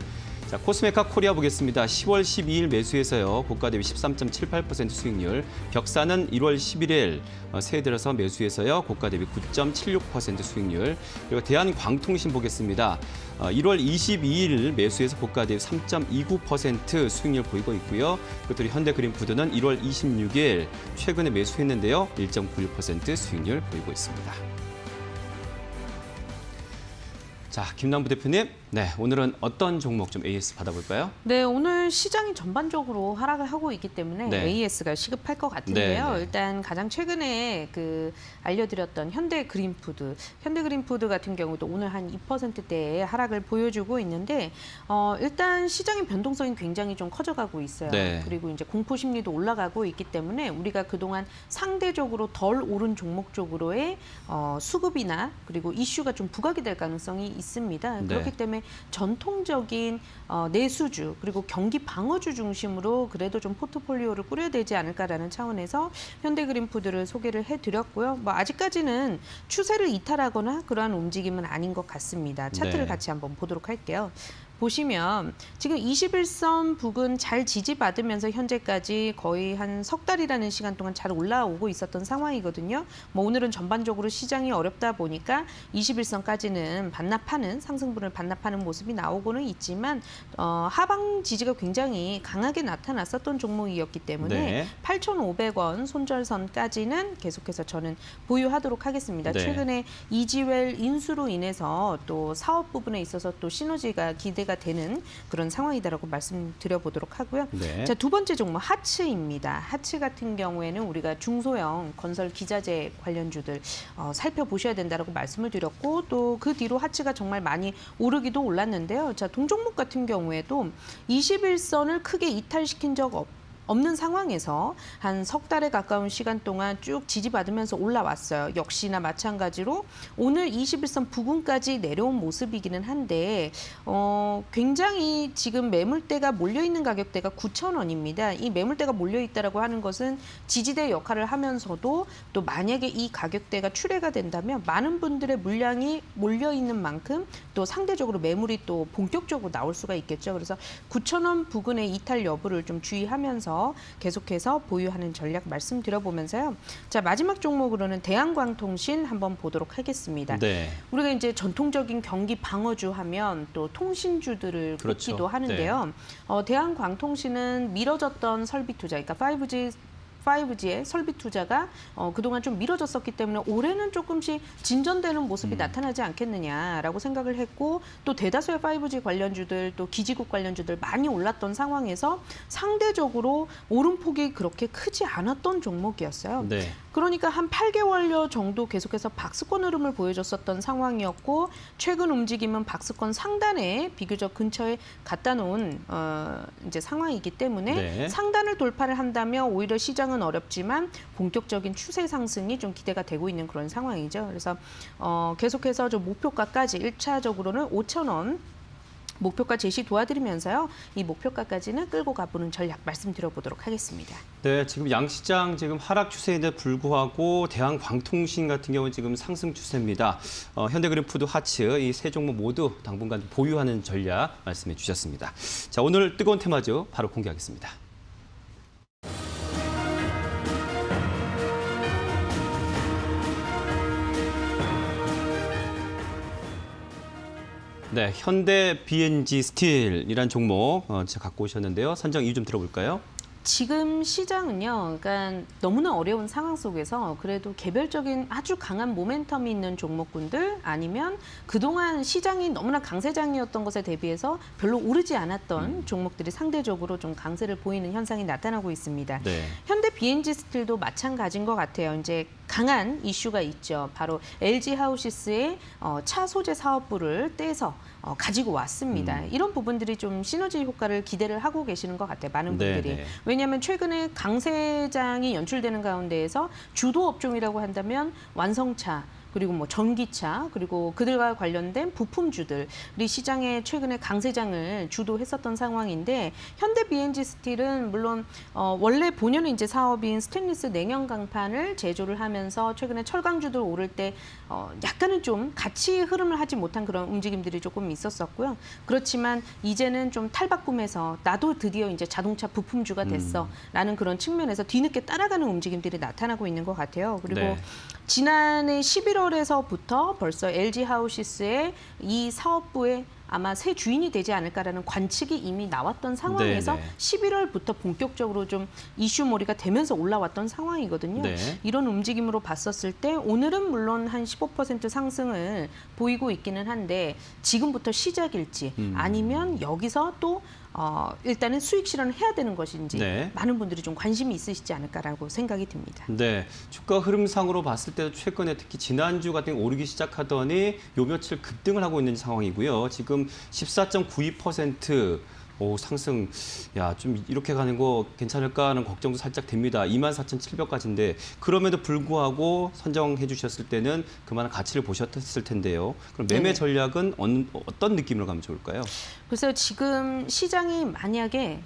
자, 코스메카 코리아 보겠습니다. 10월 12일 매수에서요. 고가 대비 13.78% 수익률. 벽사는 1월 11일 새해 들어서 매수에서요. 고가 대비 9.76% 수익률. 그리고 대한광통신 보겠습니다. 1월 22일 매수에서 고가 대비 3.29% 수익률 보이고 있고요. 그리고 현대그린푸드는 1월 26일 최근에 매수했는데요. 1.96% 수익률 보이고 있습니다. 자, 김남부 대표님, 네, 오늘은 어떤 종목 좀 AS 받아볼까요? 네, 오늘 시장이 전반적으로 하락을 하고 있기 때문에 네. AS가 시급할 것 같은데요. 네, 네. 일단 가장 최근에 알려드렸던 현대그린푸드 같은 경우도 오늘 한 2%대의 하락을 보여주고 있는데 일단 시장의 변동성이 굉장히 좀 커져가고 있어요. 네. 그리고 이제 공포 심리도 올라가고 있기 때문에 우리가 그동안 상대적으로 덜 오른 종목 쪽으로의 수급이나 그리고 이슈가 좀 부각이 될 가능성이 있습니다. 네. 그렇기 때문에 전통적인 내수주 그리고 경기 방어주 중심으로 그래도 좀 포트폴리오를 꾸려야 되지 않을까라는 차원에서 현대그린푸드를 소개를 해드렸고요. 뭐 아직까지는 추세를 이탈하거나 그러한 움직임은 아닌 것 같습니다. 차트를 네. 같이 한번 보도록 할게요. 보시면 지금 21선 부근 잘 지지받으면서 현재까지 거의 한 석 달이라는 시간 동안 잘 올라오고 있었던 상황이거든요. 뭐 오늘은 전반적으로 시장이 어렵다 보니까 21선까지는 반납하는 상승분을 반납하는 모습이 나오고는 있지만 하방 지지가 굉장히 강하게 나타났었던 종목이었기 때문에 네. 8,500원 손절선까지는 계속해서 저는 보유하도록 하겠습니다. 네. 최근에 이지웰 인수로 인해서 또 사업 부분에 있어서 또 시너지가 기대가 되는 그런 상황이다라고 말씀드려보도록 하고요. 네. 자, 두 번째 종목 하츠입니다. 하츠 같은 경우에는 우리가 중소형 건설 기자재 관련주들 살펴보셔야 된다라고 말씀을 드렸고 또 그 뒤로 하츠가 정말 많이 오르기도 올랐는데요. 자, 동종목 같은 경우에도 21선을 크게 이탈시킨 적 없는 상황에서 한 석 달에 가까운 시간 동안 쭉 지지받으면서 올라왔어요. 역시나 마찬가지로 오늘 21선 부근까지 내려온 모습이기는 한데 굉장히 지금 매물대가 몰려있는 가격대가 9,000원입니다. 이 매물대가 몰려있다라고 하는 것은 지지대 역할을 하면서도 또 만약에 이 가격대가 출회가 된다면 많은 분들의 물량이 몰려있는 만큼 또 상대적으로 매물이 또 본격적으로 나올 수가 있겠죠. 그래서 9,000원 부근의 이탈 여부를 좀 주의하면서 계속해서 보유하는 전략 말씀드려보면서요. 자, 마지막 종목으로는 대한광통신 한번 보도록 하겠습니다. 네. 우리가 이제 전통적인 경기 방어주 하면 또 통신주들을 그렇죠. 꼽기도 하는데요. 대한광통신은 미뤄졌던 설비 투자, 그러니까 5G의 설비 투자가 그동안 좀 미뤄졌었기 때문에 올해는 조금씩 진전되는 모습이 나타나지 않겠느냐라고 생각을 했고 또 대다수의 5G 관련주들 또 기지국 관련주들 많이 올랐던 상황에서 상대적으로 오름폭이 그렇게 크지 않았던 종목이었어요. 네. 그러니까 한 8개월여 정도 계속해서 박스권 흐름을 보여줬었던 상황이었고 최근 움직임은 박스권 상단에 비교적 근처에 갖다 놓은 이제 상황이기 때문에 네. 상단을 돌파를 한다면 오히려 시장은 어렵지만 본격적인 추세 상승이 좀 기대가 되고 있는 그런 상황이죠. 그래서 계속해서 좀 목표가까지 1차적으로는 5,000원 목표가 제시 도와드리면서요. 이 목표가까지는 끌고 가보는 전략 말씀드려보도록 하겠습니다. 네, 지금 양시장 지금 하락 추세인데 불구하고 대한광통신 같은 경우는 지금 상승 추세입니다. 현대그린푸드, 하츠 이 세 종목 모두 당분간 보유하는 전략 말씀해 주셨습니다. 자, 오늘 뜨거운 테마주 바로 공개하겠습니다. 네, 현대 BNG 스틸이란 종목 갖고 오셨는데요. 선정 이유 좀 들어볼까요? 지금 시장은요, 그러니까 너무나 어려운 상황 속에서 그래도 개별적인 아주 강한 모멘텀이 있는 종목군들 아니면 그동안 시장이 너무나 강세장이었던 것에 대비해서 별로 오르지 않았던 종목들이 상대적으로 좀 강세를 보이는 현상이 나타나고 있습니다. 네. 현대 BNG 스틸도 마찬가지인 것 같아요. 이제 강한 이슈가 있죠. 바로 LG 하우시스의 차 소재 사업부를 떼서 가지고 왔습니다. 이런 부분들이 좀 시너지 효과를 기대를 하고 계시는 것 같아요. 많은 분들이. 네. 왜냐하면 최근에 강세장이 연출되는 가운데에서 주도 업종이라고 한다면 완성차, 그리고 뭐 전기차, 그리고 그들과 관련된 부품주들이 시장에 최근에 강세장을 주도했었던 상황인데 현대 BNG 스틸은 물론 원래 본연의 이제 사업인 스테인리스 냉형 강판을 제조를 하면서 최근에 철강주들 오를 때 약간은 좀 같이 흐름을 하지 못한 그런 움직임들이 조금 있었었고요. 그렇지만 이제는 좀 탈바꿈해서 나도 드디어 이제 자동차 부품주가 됐어라는 그런 측면에서 뒤늦게 따라가는 움직임들이 나타나고 있는 것 같아요. 그리고 네. 지난해 11월에서부터 벌써 LG 하우시스의 이 사업부에 아마 새 주인이 되지 않을까라는 관측이 이미 나왔던 상황에서 네네. 11월부터 본격적으로 좀 이슈몰이가 되면서 올라왔던 상황이거든요. 네. 이런 움직임으로 봤었을 때 오늘은 물론 한 15% 상승을 보이고 있기는 한데 지금부터 시작일지 아니면 여기서 또 일단은 수익 실현을 해야 되는 것인지 네. 많은 분들이 좀 관심이 있으시지 않을까라고 생각이 듭니다. 네, 주가 흐름상으로 봤을 때도 최근에 특히 지난주 같은 경우 오르기 시작하더니 요 며칠 급등을 하고 있는 상황이고요. 지금 14.92% 상승, 야, 좀 이렇게 가는 거 괜찮을까 하는 걱정도 살짝 됩니다. 24,700까지인데 그럼에도 불구하고 선정해 주셨을 때는 그만한 가치를 보셨을 텐데요. 그럼 매매 네네. 전략은 어떤 느낌으로 가면 좋을까요? 그래서 지금 시장이 만약에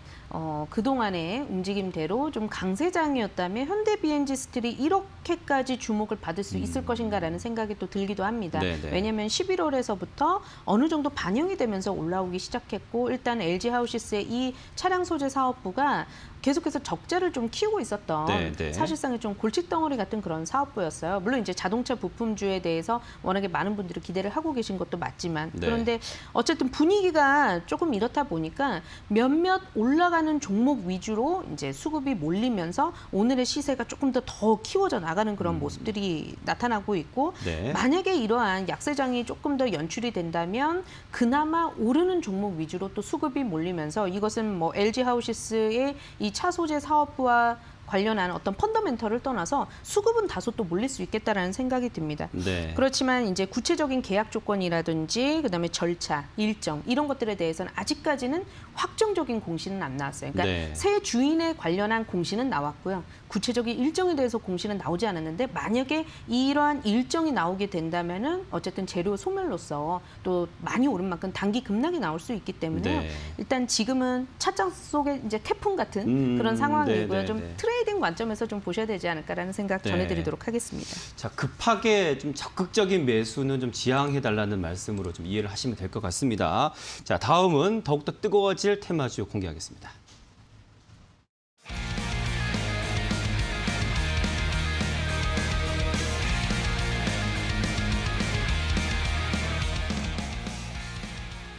그동안의 움직임대로 좀 강세장이었다면 현대 BNG 스틸이 이렇게까지 주목을 받을 수 있을 것인가라는 생각이 또 들기도 합니다. 네네. 왜냐하면 11월에서부터 어느 정도 반영이 되면서 올라오기 시작했고 일단 LG 하우시스의 이 차량 소재 사업부가 계속해서 적자를 좀 키우고 있었던 네네. 사실상의 좀 골칫덩어리 같은 그런 사업부였어요. 물론 이제 자동차 부품주에 대해서 워낙에 많은 분들이 기대를 하고 계신 것도 맞지만 네. 그런데 어쨌든 분위기가 조금 이렇다 보니까 몇몇 올라가는 종목 위주로 이제 수급이 몰리면서 오늘의 시세가 조금 더 키워져 나가는 그런 모습들이 나타나고 있고 네. 만약에 이러한 약세장이 조금 더 연출이 된다면 그나마 오르는 종목 위주로 또 수급이 몰리면서 이것은 뭐 LG 하우시스의 이 차 소재 사업부와 관련한 어떤 펀더멘털을 떠나서 수급은 다소 또 몰릴 수 있겠다라는 생각이 듭니다. 네. 그렇지만 이제 구체적인 계약 조건이라든지 그다음에 절차, 일정 이런 것들에 대해서는 아직까지는 확정적인 공시는 안 나왔어요. 그러니까 네. 새 주인에 관련한 공시는 나왔고요. 구체적인 일정에 대해서 공시는 나오지 않았는데 만약에 이러한 일정이 나오게 된다면은 어쨌든 재료 소멸로서 또 많이 오른 만큼 단기 급락이 나올 수 있기 때문에 네. 일단 지금은 찻잔 속에 이제 태풍 같은 그런 상황이고요. 네, 좀 네. 트레이딩 관점에서 좀 보셔야 되지 않을까라는 생각 네. 전해드리도록 하겠습니다. 자, 급하게 좀 적극적인 매수는 좀 지양해달라는 말씀으로 좀 이해를 하시면 될 것 같습니다. 자, 다음은 더욱더 뜨거워질 테마주 공개하겠습니다.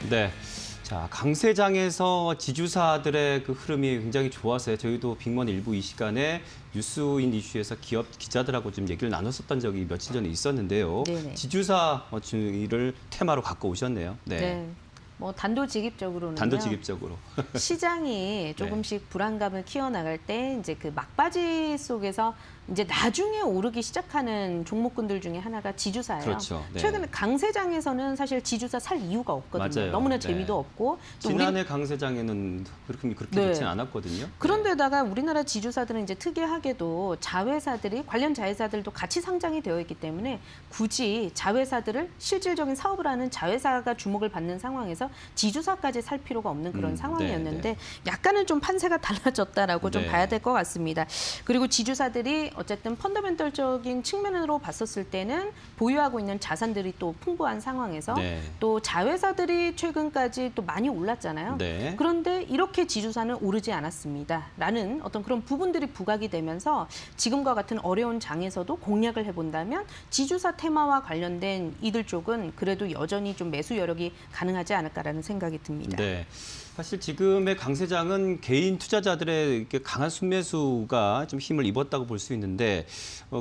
네. 자, 강세장에서 지주사들의 그 흐름이 굉장히 좋아서요. 저희도 빅먼 일부 이 시간에 뉴스인 이슈에서 기업 기자들하고 좀 얘기를 나눴었던 적이 며칠 전에 있었는데요. 네네. 지주사 주의를 테마로 갖고 오셨네요. 네. 네. 뭐 단도직입적으로는요. 단도직입적으로. 시장이 조금씩 불안감을 키워나갈 때 이제 그 막바지 속에서 이제 나중에 오르기 시작하는 종목군들 중에 하나가 지주사예요. 그렇죠. 네. 최근에 강세장에서는 사실 지주사 살 이유가 없거든요. 맞아요. 너무나 네. 재미도 없고 또 우리 지난해 강세장에는 그렇게 네. 좋진 않았거든요. 그런데다가 우리나라 지주사들은 이제 특이하게도 자회사들이 관련 자회사들도 같이 상장이 되어 있기 때문에 굳이 자회사들을 실질적인 사업을 하는 자회사가 주목을 받는 상황에서 지주사까지 살 필요가 없는 그런 상황이었는데 약간은 좀 판세가 달라졌다라고 좀 네. 봐야 될 것 같습니다. 그리고 지주사들이 어쨌든 펀더멘털적인 측면으로 봤었을 때는 보유하고 있는 자산들이 또 풍부한 상황에서 네. 또 자회사들이 최근까지 또 많이 올랐잖아요. 네. 그런데 이렇게 지주사는 오르지 않았습니다. 라는 어떤 그런 부분들이 부각이 되면서 지금과 같은 어려운 장에서도 공략을 해본다면 지주사 테마와 관련된 이들 쪽은 그래도 여전히 좀 매수 여력이 가능하지 않을까라는 생각이 듭니다. 네. 사실 지금의 강세장은 개인 투자자들의 이렇게 강한 순매수가 좀 힘을 입었다고 볼 수 있는데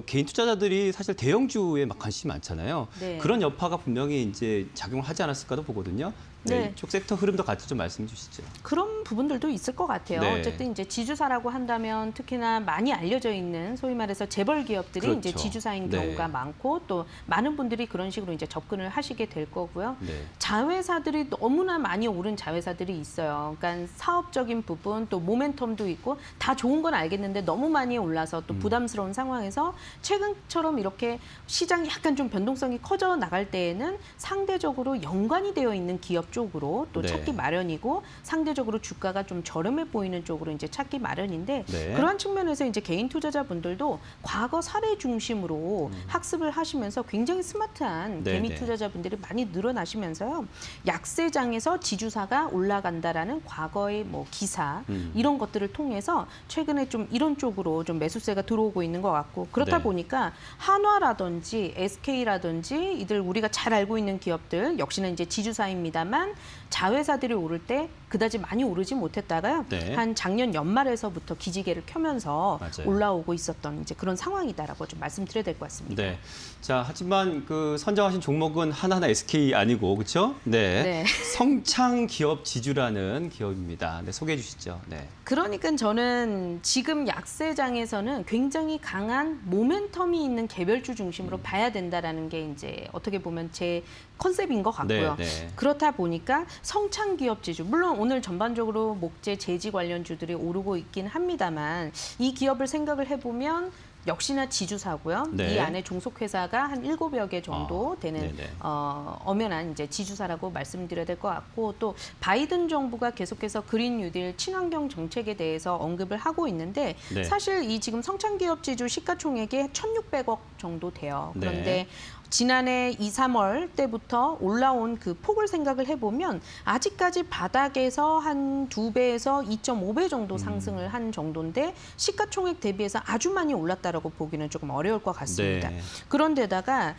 개인 투자자들이 사실 대형주에 막 관심이 많잖아요. 네. 그런 여파가 분명히 이제 작용을 하지 않았을까도 보거든요. 네. 이쪽 섹터 흐름도 같이 좀 말씀해 주시죠. 그런 부분들도 있을 것 같아요. 네. 어쨌든 이제 지주사라고 한다면 특히나 많이 알려져 있는 소위 말해서 재벌 기업들이 그렇죠. 이제 지주사인 네. 경우가 많고 또 많은 분들이 그런 식으로 이제 접근을 하시게 될 거고요. 네. 자회사들이 너무나 많이 오른 자회사들이 있어요. 그러니까 사업적인 부분 또 모멘텀도 있고 다 좋은 건 알겠는데 너무 많이 올라서 또 부담스러운 상황에서 최근처럼 이렇게 시장이 약간 좀 변동성이 커져 나갈 때에는 상대적으로 연관이 되어 있는 기업 쪽으로 또 네. 찾기 마련이고 상대적으로 주가가 좀 저렴해 보이는 쪽으로 이제 찾기 마련인데 네. 그러한 측면에서 이제 개인 투자자분들도 과거 사례 중심으로 학습을 하시면서 굉장히 스마트한 네, 개미 네. 투자자분들이 많이 늘어나시면서요. 약세장에서 지주사가 올라간다라는 과거의 뭐 기사 이런 것들을 통해서 최근에 좀 이런 쪽으로 좀 매수세가 들어오고 있는 것 같고 그렇다 네. 보니까 한화라든지 SK라든지 이들 우리가 잘 알고 있는 기업들 역시나 이제 지주사입니다만 자회사들이 오를 때 그다지 많이 오르지 못했다가요. 네. 한 작년 연말에서부터 기지개를 켜면서 맞아요. 올라오고 있었던 이제 그런 상황이다라고 좀 말씀드려야 될 것 같습니다. 네. 자, 하지만 그 선정하신 종목은 하나하나 SK 아니고 그렇죠? 네. 네. 성창 기업 지주라는 기업입니다. 네, 소개해 주시죠. 네. 그러니까 저는 지금 약세장에서는 굉장히 강한 모멘텀이 있는 개별주 중심으로 봐야 된다라는 게 이제 어떻게 보면 제 컨셉인 것 같고요. 네, 네. 그렇다 보니까 성창 기업 지주, 물론 오늘 전반적으로 목재 제지 관련주들이 오르고 있긴 합니다만 이 기업을 생각을 해보면 역시나 지주사고요. 네. 이 안에 종속회사가 한 7여 개 정도 되는 네네. 엄연한 이제 지주사라고 말씀드려야 될 것 같고 또 바이든 정부가 계속해서 그린 뉴딜 친환경 정책에 대해서 언급을 하고 있는데 네. 사실 이 지금 성창기업 지주 시가총액이 1,600억 정도 돼요. 그런데 네. 지난해 2, 3월 때부터 올라온 그 폭을 생각을 해보면 아직까지 바닥에서 한 2배에서 2.5배 정도 상승을 한 정도인데 시가총액 대비해서 아주 많이 올랐다라고 보기는 조금 어려울 것 같습니다. 네. 그런데다가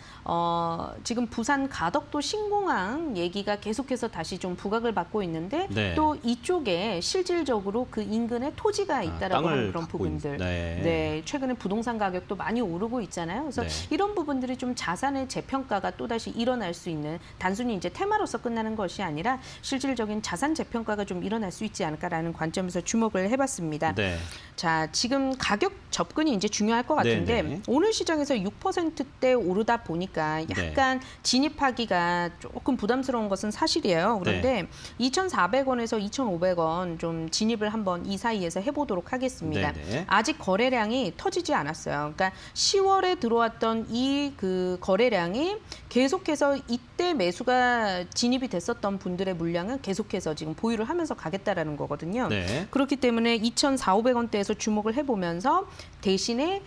지금 부산 가덕도 신공항 얘기가 계속해서 다시 좀 부각을 받고 있는데 네. 또 이쪽에 실질적으로 그 인근에 토지가 있다라고 하는 그런 갖고 부분들. 네. 네, 최근에 부동산 가격도 많이 오르고 있잖아요. 그래서 네. 이런 부분들이 좀 자산의 재평가가 또다시 일어날 수 있는 단순히 이제 테마로서 끝나는 것이 아니라 실질적인 자산 재평가가 좀 일어날 수 있지 않을까라는 관점에서 주목을 해봤습니다. 네. 자, 지금 가격 접근이 이제 중요할 것 같은데 네네. 오늘 시장에서 6%대 오르다 보니까 약간 진입하기가 조금 부담스러운 것은 사실이에요. 그런데 2,400원에서 2,500원 좀 진입을 한번 이 사이에서 해보도록 하겠습니다. 네네. 아직 거래량이 터지지 않았어요. 그러니까 10월에 들어왔던 이 그 거래량이 계속해서 이때 매수가 진입이 됐었던 분들의 물량은 계속해서 지금 보유를 하면서 가겠다라는 거거든요. 네. 그렇기 때문에 2,400~500원대에서 주목을 해보면서 대신에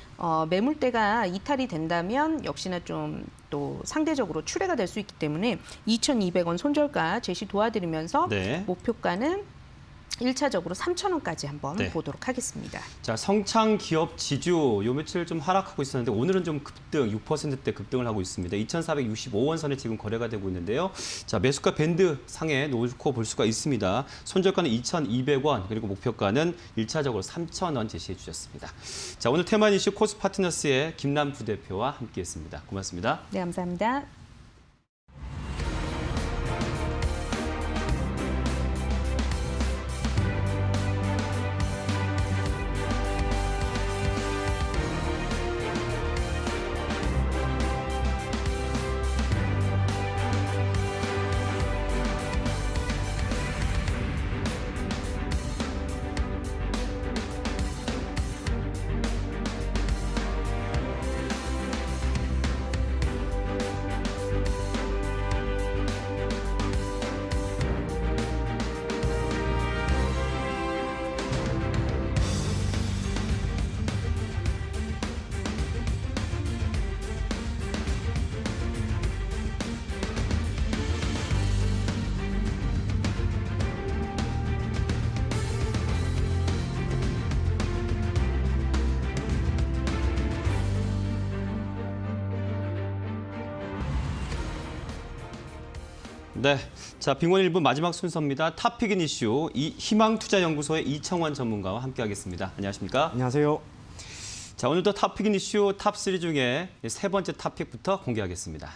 매물대가 이탈이 된다면 역시나 좀 또 상대적으로 출회가 될 수 있기 때문에 2,200원 손절가 제시 도와드리면서 네. 목표가는 1차적으로 3,000원까지 한번 네. 보도록 하겠습니다. 자, 성창 기업 지주 요 며칠 좀 하락하고 있었는데 오늘은 좀 급등, 6%대 급등을 하고 있습니다. 2,465원 선에 지금 거래가 되고 있는데요. 자, 매수가 밴드 상에 놓고 볼 수가 있습니다. 손절가는 2,200원, 그리고 목표가는 1차적으로 3,000원 제시해 주셨습니다. 자, 오늘 테마 이슈 코스파트너스의 김남 부대표와 함께했습니다. 고맙습니다. 네, 감사합니다. 네, 자 빙원 1부 마지막 순서입니다. 탑픽인 이슈 희망투자연구소의 이청원 전문가와 함께하겠습니다. 안녕하십니까? 안녕하세요. 자 오늘도 탑픽인 이슈 탑3 중에 세 번째 탑픽부터 공개하겠습니다.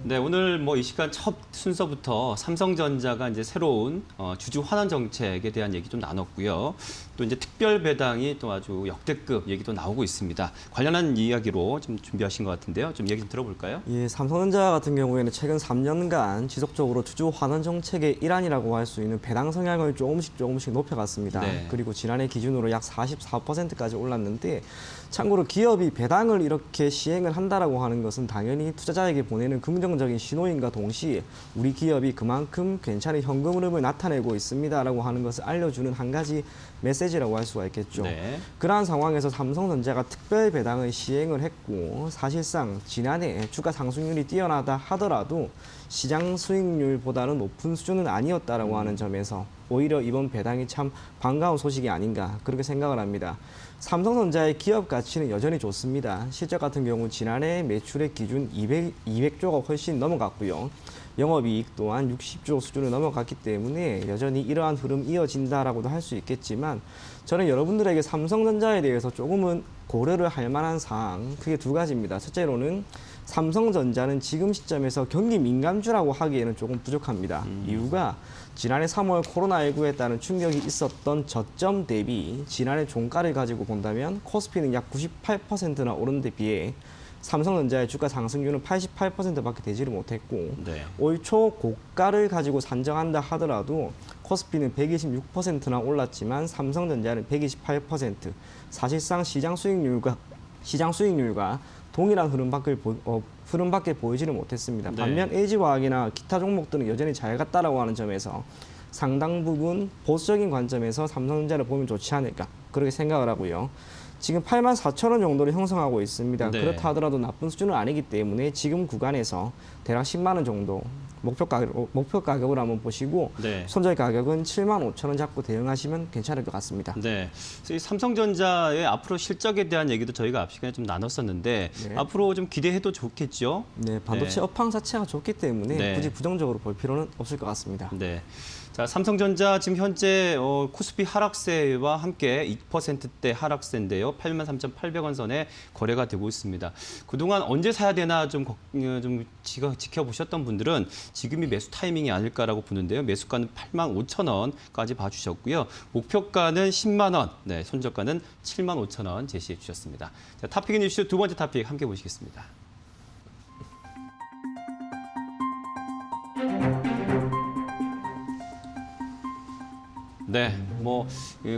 네, 오늘 뭐 이 시간 첫 순서부터 삼성전자가 이제 새로운 주주 환원 정책에 대한 얘기 좀 나눴고요. 또 이제 특별 배당이 또 아주 역대급 얘기도 나오고 있습니다. 관련한 이야기로 좀 준비하신 것 같은데요. 좀 얘기 좀 들어볼까요? 예, 삼성전자 같은 경우에는 최근 3년간 지속적으로 주주 환원 정책의 일환이라고 할 수 있는 배당 성향을 조금씩 높여갔습니다. 네. 그리고 지난해 기준으로 약 44%까지 올랐는데, 참고로 기업이 배당을 이렇게 시행을 한다라고 하는 것은 당연히 투자자에게 보내는 긍정적인 신호인과 동시에 우리 기업이 그만큼 괜찮은 현금 흐름을 나타내고 있습니다라고 하는 것을 알려주는 한 가지 메시지라고 할 수가 있겠죠. 네. 그러한 상황에서 삼성전자가 특별 배당을 시행을 했고, 사실상 지난해 주가 상승률이 뛰어나다 하더라도 시장 수익률보다는 높은 수준은 아니었다라고 하는 점에서 오히려 이번 배당이 참 반가운 소식이 아닌가 그렇게 생각을 합니다. 삼성전자의 기업 가치는 여전히 좋습니다. 실적 같은 경우 지난해 매출의 기준 200조가 훨씬 넘어갔고요. 영업이익 또한 60조 수준을 넘어갔기 때문에 여전히 이러한 흐름 이어진다라고도 할 수 있겠지만, 저는 여러분들에게 삼성전자에 대해서 조금은 고려를 할 만한 사항, 크게 두 가지입니다. 첫째로는 삼성전자는 지금 시점에서 경기 민감주라고 하기에는 조금 부족합니다. 이유가 지난해 3월 코로나19에 따른 충격이 있었던 저점 대비 지난해 종가를 가지고 본다면 코스피는 약 98%나 오른 데 비해 삼성전자의 주가 상승률은 88%밖에 되지를 못했고, 네. 올 초 고가를 가지고 산정한다 하더라도 코스피는 126%나 올랐지만 삼성전자는 128%, 사실상 시장 수익률과 동일한 흐름밖에 보이지를 못했습니다. 네. 반면 LG화학이나 기타 종목들은 여전히 잘 갔다라고 하는 점에서 상당 부분 보수적인 관점에서 삼성전자를 보면 좋지 않을까 그렇게 생각을 하고요. 지금 84,000원 정도를 형성하고 있습니다. 네. 그렇다 하더라도 나쁜 수준은 아니기 때문에 지금 구간에서 대략 10만 원 정도 목표 가격으로 한번 보시고, 네. 손절 가격은 75,000원 잡고 대응하시면 괜찮을 것 같습니다. 네. 그래서 이 삼성전자의 앞으로 실적에 대한 얘기도 저희가 앞 시간에 좀 나눴었는데 네. 앞으로 좀 기대해도 좋겠죠? 네, 반도체 네. 업황 자체가 좋기 때문에 네. 굳이 부정적으로 볼 필요는 없을 것 같습니다. 네. 자, 삼성전자 지금 현재 코스피 하락세와 함께 2%대 하락세인데요. 83,800원 선에 거래가 되고 있습니다. 그동안 언제 사야 되나 좀 지켜보셨던 분들은 지금이 매수 타이밍이 아닐까라고 보는데요. 매수가는 85,000원까지 봐주셨고요. 목표가는 10만 원, 네, 손절가는 75,000원 제시해 주셨습니다. 자, 탑픽 뉴스 두 번째 탑픽 함께 보시겠습니다. 네,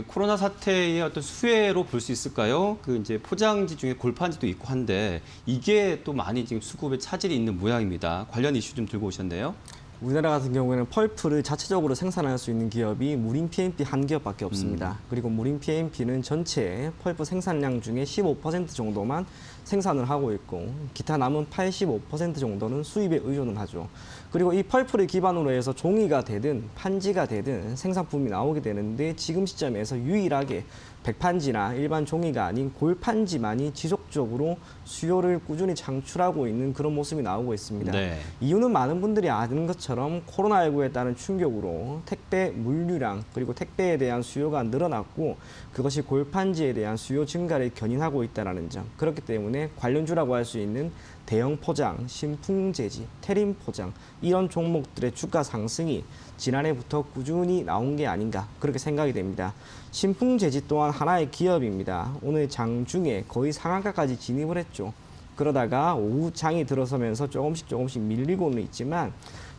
코로나 사태의 어떤 수혜로 볼 수 있을까요? 그 이제 포장지 중에 골판지도 있고 한데 이게 또 많이 지금 수급에 차질이 있는 모양입니다. 관련 이슈 좀 들고 오셨네요. 우리나라 같은 경우에는 펄프를 자체적으로 생산할 수 있는 기업이 무림 PMP 한 기업밖에 없습니다. 그리고 무림 PMP는 전체 펄프 생산량 중에 15% 정도만 생산을 하고 있고, 기타 남은 85% 정도는 수입에 의존을 하죠. 그리고 이 펄프를 기반으로 해서 종이가 되든 판지가 되든 생산품이 나오게 되는데, 지금 시점에서 유일하게 백판지나 일반 종이가 아닌 골판지만이 지속적으로 수요를 꾸준히 창출하고 있는 그런 모습이 나오고 있습니다. 네. 이유는 많은 분들이 아는 것처럼 코로나19에 따른 충격으로 택배 물류량 그리고 택배에 대한 수요가 늘어났고, 그것이 골판지에 대한 수요 증가를 견인하고 있다는 점. 그렇기 때문에 관련주라고 할 수 있는 대형 포장, 신풍재지, 테림 포장 이런 종목들의 주가 상승이 지난해부터 꾸준히 나온 게 아닌가 그렇게 생각이 됩니다. 신풍재지 또한 하나의 기업입니다. 오늘 장중에 거의 상한가까지 진입을 했죠. 그러다가 오후 장이 들어서면서 조금씩 밀리고는 있지만,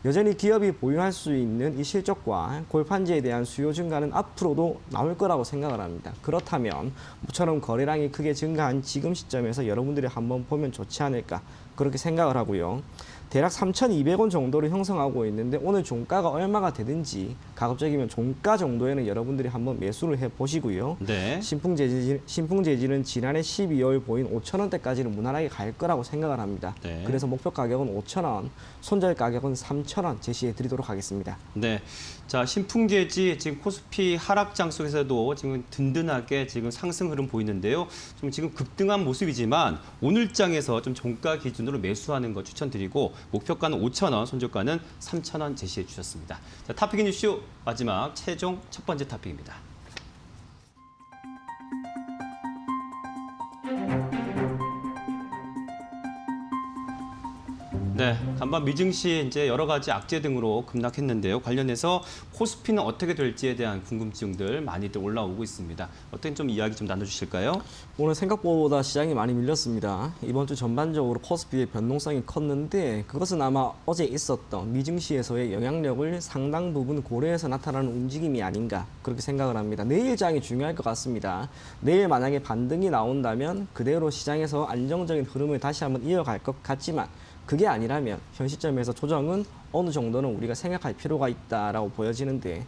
여전히 기업이 보유할 수 있는 이 실적과 골판지에 대한 수요 증가는 앞으로도 나올 거라고 생각을 합니다. 그렇다면 모처럼 거래량이 크게 증가한 지금 시점에서 여러분들이 한번 보면 좋지 않을까 그렇게 생각을 하고요. 대략 3,200원 정도를 형성하고 있는데, 오늘 종가가 얼마가 되든지 가급적이면 종가 정도에는 여러분들이 한번 매수를 해보시고요. 네. 신풍재질은 지난해 12월 보인 5,000원대까지는 무난하게 갈 거라고 생각을 합니다. 네. 그래서 목표 가격은 5,000원, 손절 가격은 3,000원 제시해 드리도록 하겠습니다. 네. 자, 신풍재지 지금 코스피 하락장 속에서도 지금 든든하게 지금 상승 흐름 보이는데요. 좀 지금 급등한 모습이지만 오늘장에서 좀 종가 기준으로 매수하는 거 추천드리고, 목표가는 5,000원, 손절가는 3,000원 제시해 주셨습니다. 자, 탑픽 뉴스 마지막 최종 첫 번째 탑픽입니다. 네, 간밤 미증시 이제 여러 가지 악재 등으로 급락했는데요. 관련해서 코스피는 어떻게 될지에 대한 궁금증들 많이들 올라오고 있습니다. 어떤 좀 이야기 좀 나눠주실까요? 오늘 생각보다 시장이 많이 밀렸습니다. 이번 주 전반적으로 코스피의 변동성이 컸는데 그것은 아마 어제 있었던 미증시에서의 영향력을 상당 부분 고려해서 나타나는 움직임이 아닌가 그렇게 생각을 합니다. 내일장이 중요할 것 같습니다. 내일 만약에 반등이 나온다면 그대로 시장에서 안정적인 흐름을 다시 한번 이어갈 것 같지만 그게 아니라면 현 시점에서 조정은 어느 정도는 우리가 생각할 필요가 있다라고 보여지는데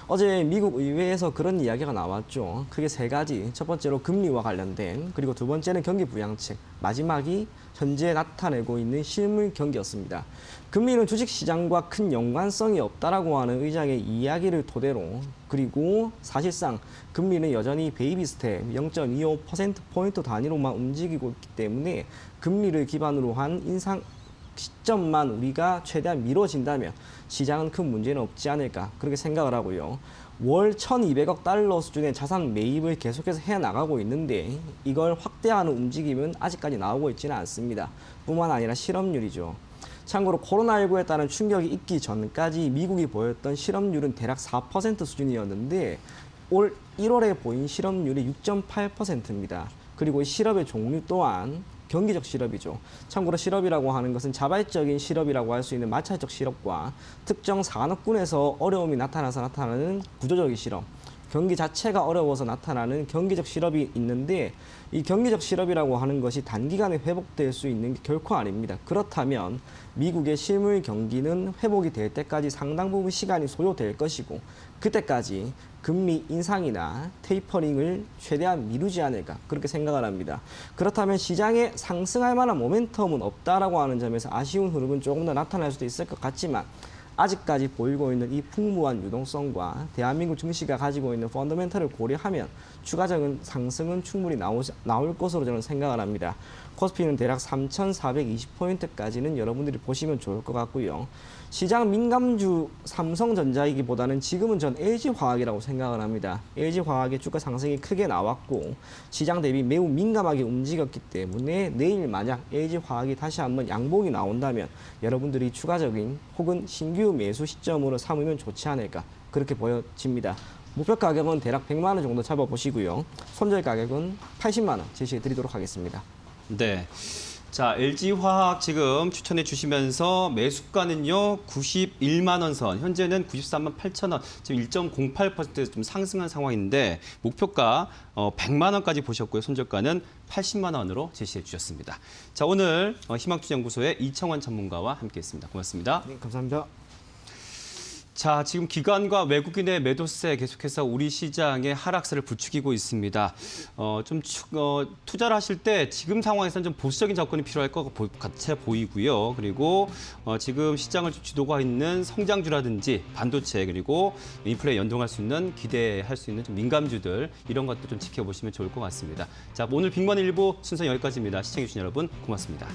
어제 미국 의회에서 그런 이야기가 나왔죠. 크게 세 가지. 첫 번째로 금리와 관련된, 그리고 두 번째는 경기 부양책, 마지막이 현재 나타내고 있는 실물 경기였습니다. 금리는 주식시장과 큰 연관성이 없다라고 하는 의장의 이야기를 토대로, 그리고 사실상 금리는 여전히 베이비 스텝 0.25%포인트 단위로만 움직이고 있기 때문에 금리를 기반으로 한 인상 시점만 우리가 최대한 미뤄진다면 시장은 큰 문제는 없지 않을까 그렇게 생각을 하고요. 월 1,200억 달러 수준의 자산 매입을 계속해서 해나가고 있는데 이걸 확대하는 움직임은 아직까지 나오고 있지는 않습니다. 뿐만 아니라 실업률이죠. 참고로 코로나19에 따른 충격이 있기 전까지 미국이 보였던 실업률은 대략 4% 수준이었는데 올 1월에 보인 실업률이 6.8%입니다. 그리고 이 실업의 종류 또한 경기적 실업이죠. 참고로 실업이라고 하는 것은 자발적인 실업이라고 할 수 있는 마찰적 실업과 특정 산업군에서 어려움이 나타나서 나타나는 구조적인 실업, 경기 자체가 어려워서 나타나는 경기적 실업이 있는데 이 경기적 실업이라고 하는 것이 단기간에 회복될 수 있는 게 결코 아닙니다. 그렇다면 미국의 실물 경기는 회복이 될 때까지 상당 부분 시간이 소요될 것이고 그때까지 금리 인상이나 테이퍼링을 최대한 미루지 않을까 그렇게 생각을 합니다. 그렇다면 시장에 상승할 만한 모멘텀은 없다라고 하는 점에서 아쉬운 흐름은 조금 더 나타날 수도 있을 것 같지만 아직까지 보이고 있는 이 풍부한 유동성과 대한민국 증시가 가지고 있는 펀더멘털을 고려하면 추가적인 상승은 충분히 나올 것으로 저는 생각을 합니다. 코스피는 대략 3,420포인트까지는 여러분들이 보시면 좋을 것 같고요. 시장 민감주 삼성전자이기보다는 지금은 전 LG화학이라고 생각을 합니다. LG화학의 주가 상승이 크게 나왔고 시장 대비 매우 민감하게 움직였기 때문에 내일 만약 LG화학이 다시 한번 양봉이 나온다면 여러분들이 추가적인 혹은 신규 매수 시점으로 삼으면 좋지 않을까 그렇게 보여집니다. 목표 가격은 대략 100만 원 정도 잡아보시고요. 손절 가격은 80만 원 제시해 드리도록 하겠습니다. 네. 자, LG화학 지금 추천해 주시면서 매수가는요 91만 원 선, 현재는 93만 8천 원, 지금 1.08% 좀 상승한 상황인데 목표가 100만 원까지 보셨고요. 손절가는 80만 원으로 제시해 주셨습니다. 자, 오늘 희망투자연구소의 이청환 전문가와 함께했습니다. 고맙습니다. 네, 감사합니다. 자, 지금 기관과 외국인의 매도세 계속해서 우리 시장의 하락세를 부추기고 있습니다. 투자를 하실 때 지금 상황에서는 좀 보수적인 접근이 필요할 것 같아 보이고요. 그리고 지금 시장을 주도하고 있는 성장주라든지 반도체 그리고 인플레에 연동할 수 있는 기대할 수 있는 좀 민감주들 이런 것도 좀 지켜보시면 좋을 것 같습니다. 자, 오늘 빅먼 1부 순서 여기까지입니다. 시청해주신 여러분 고맙습니다.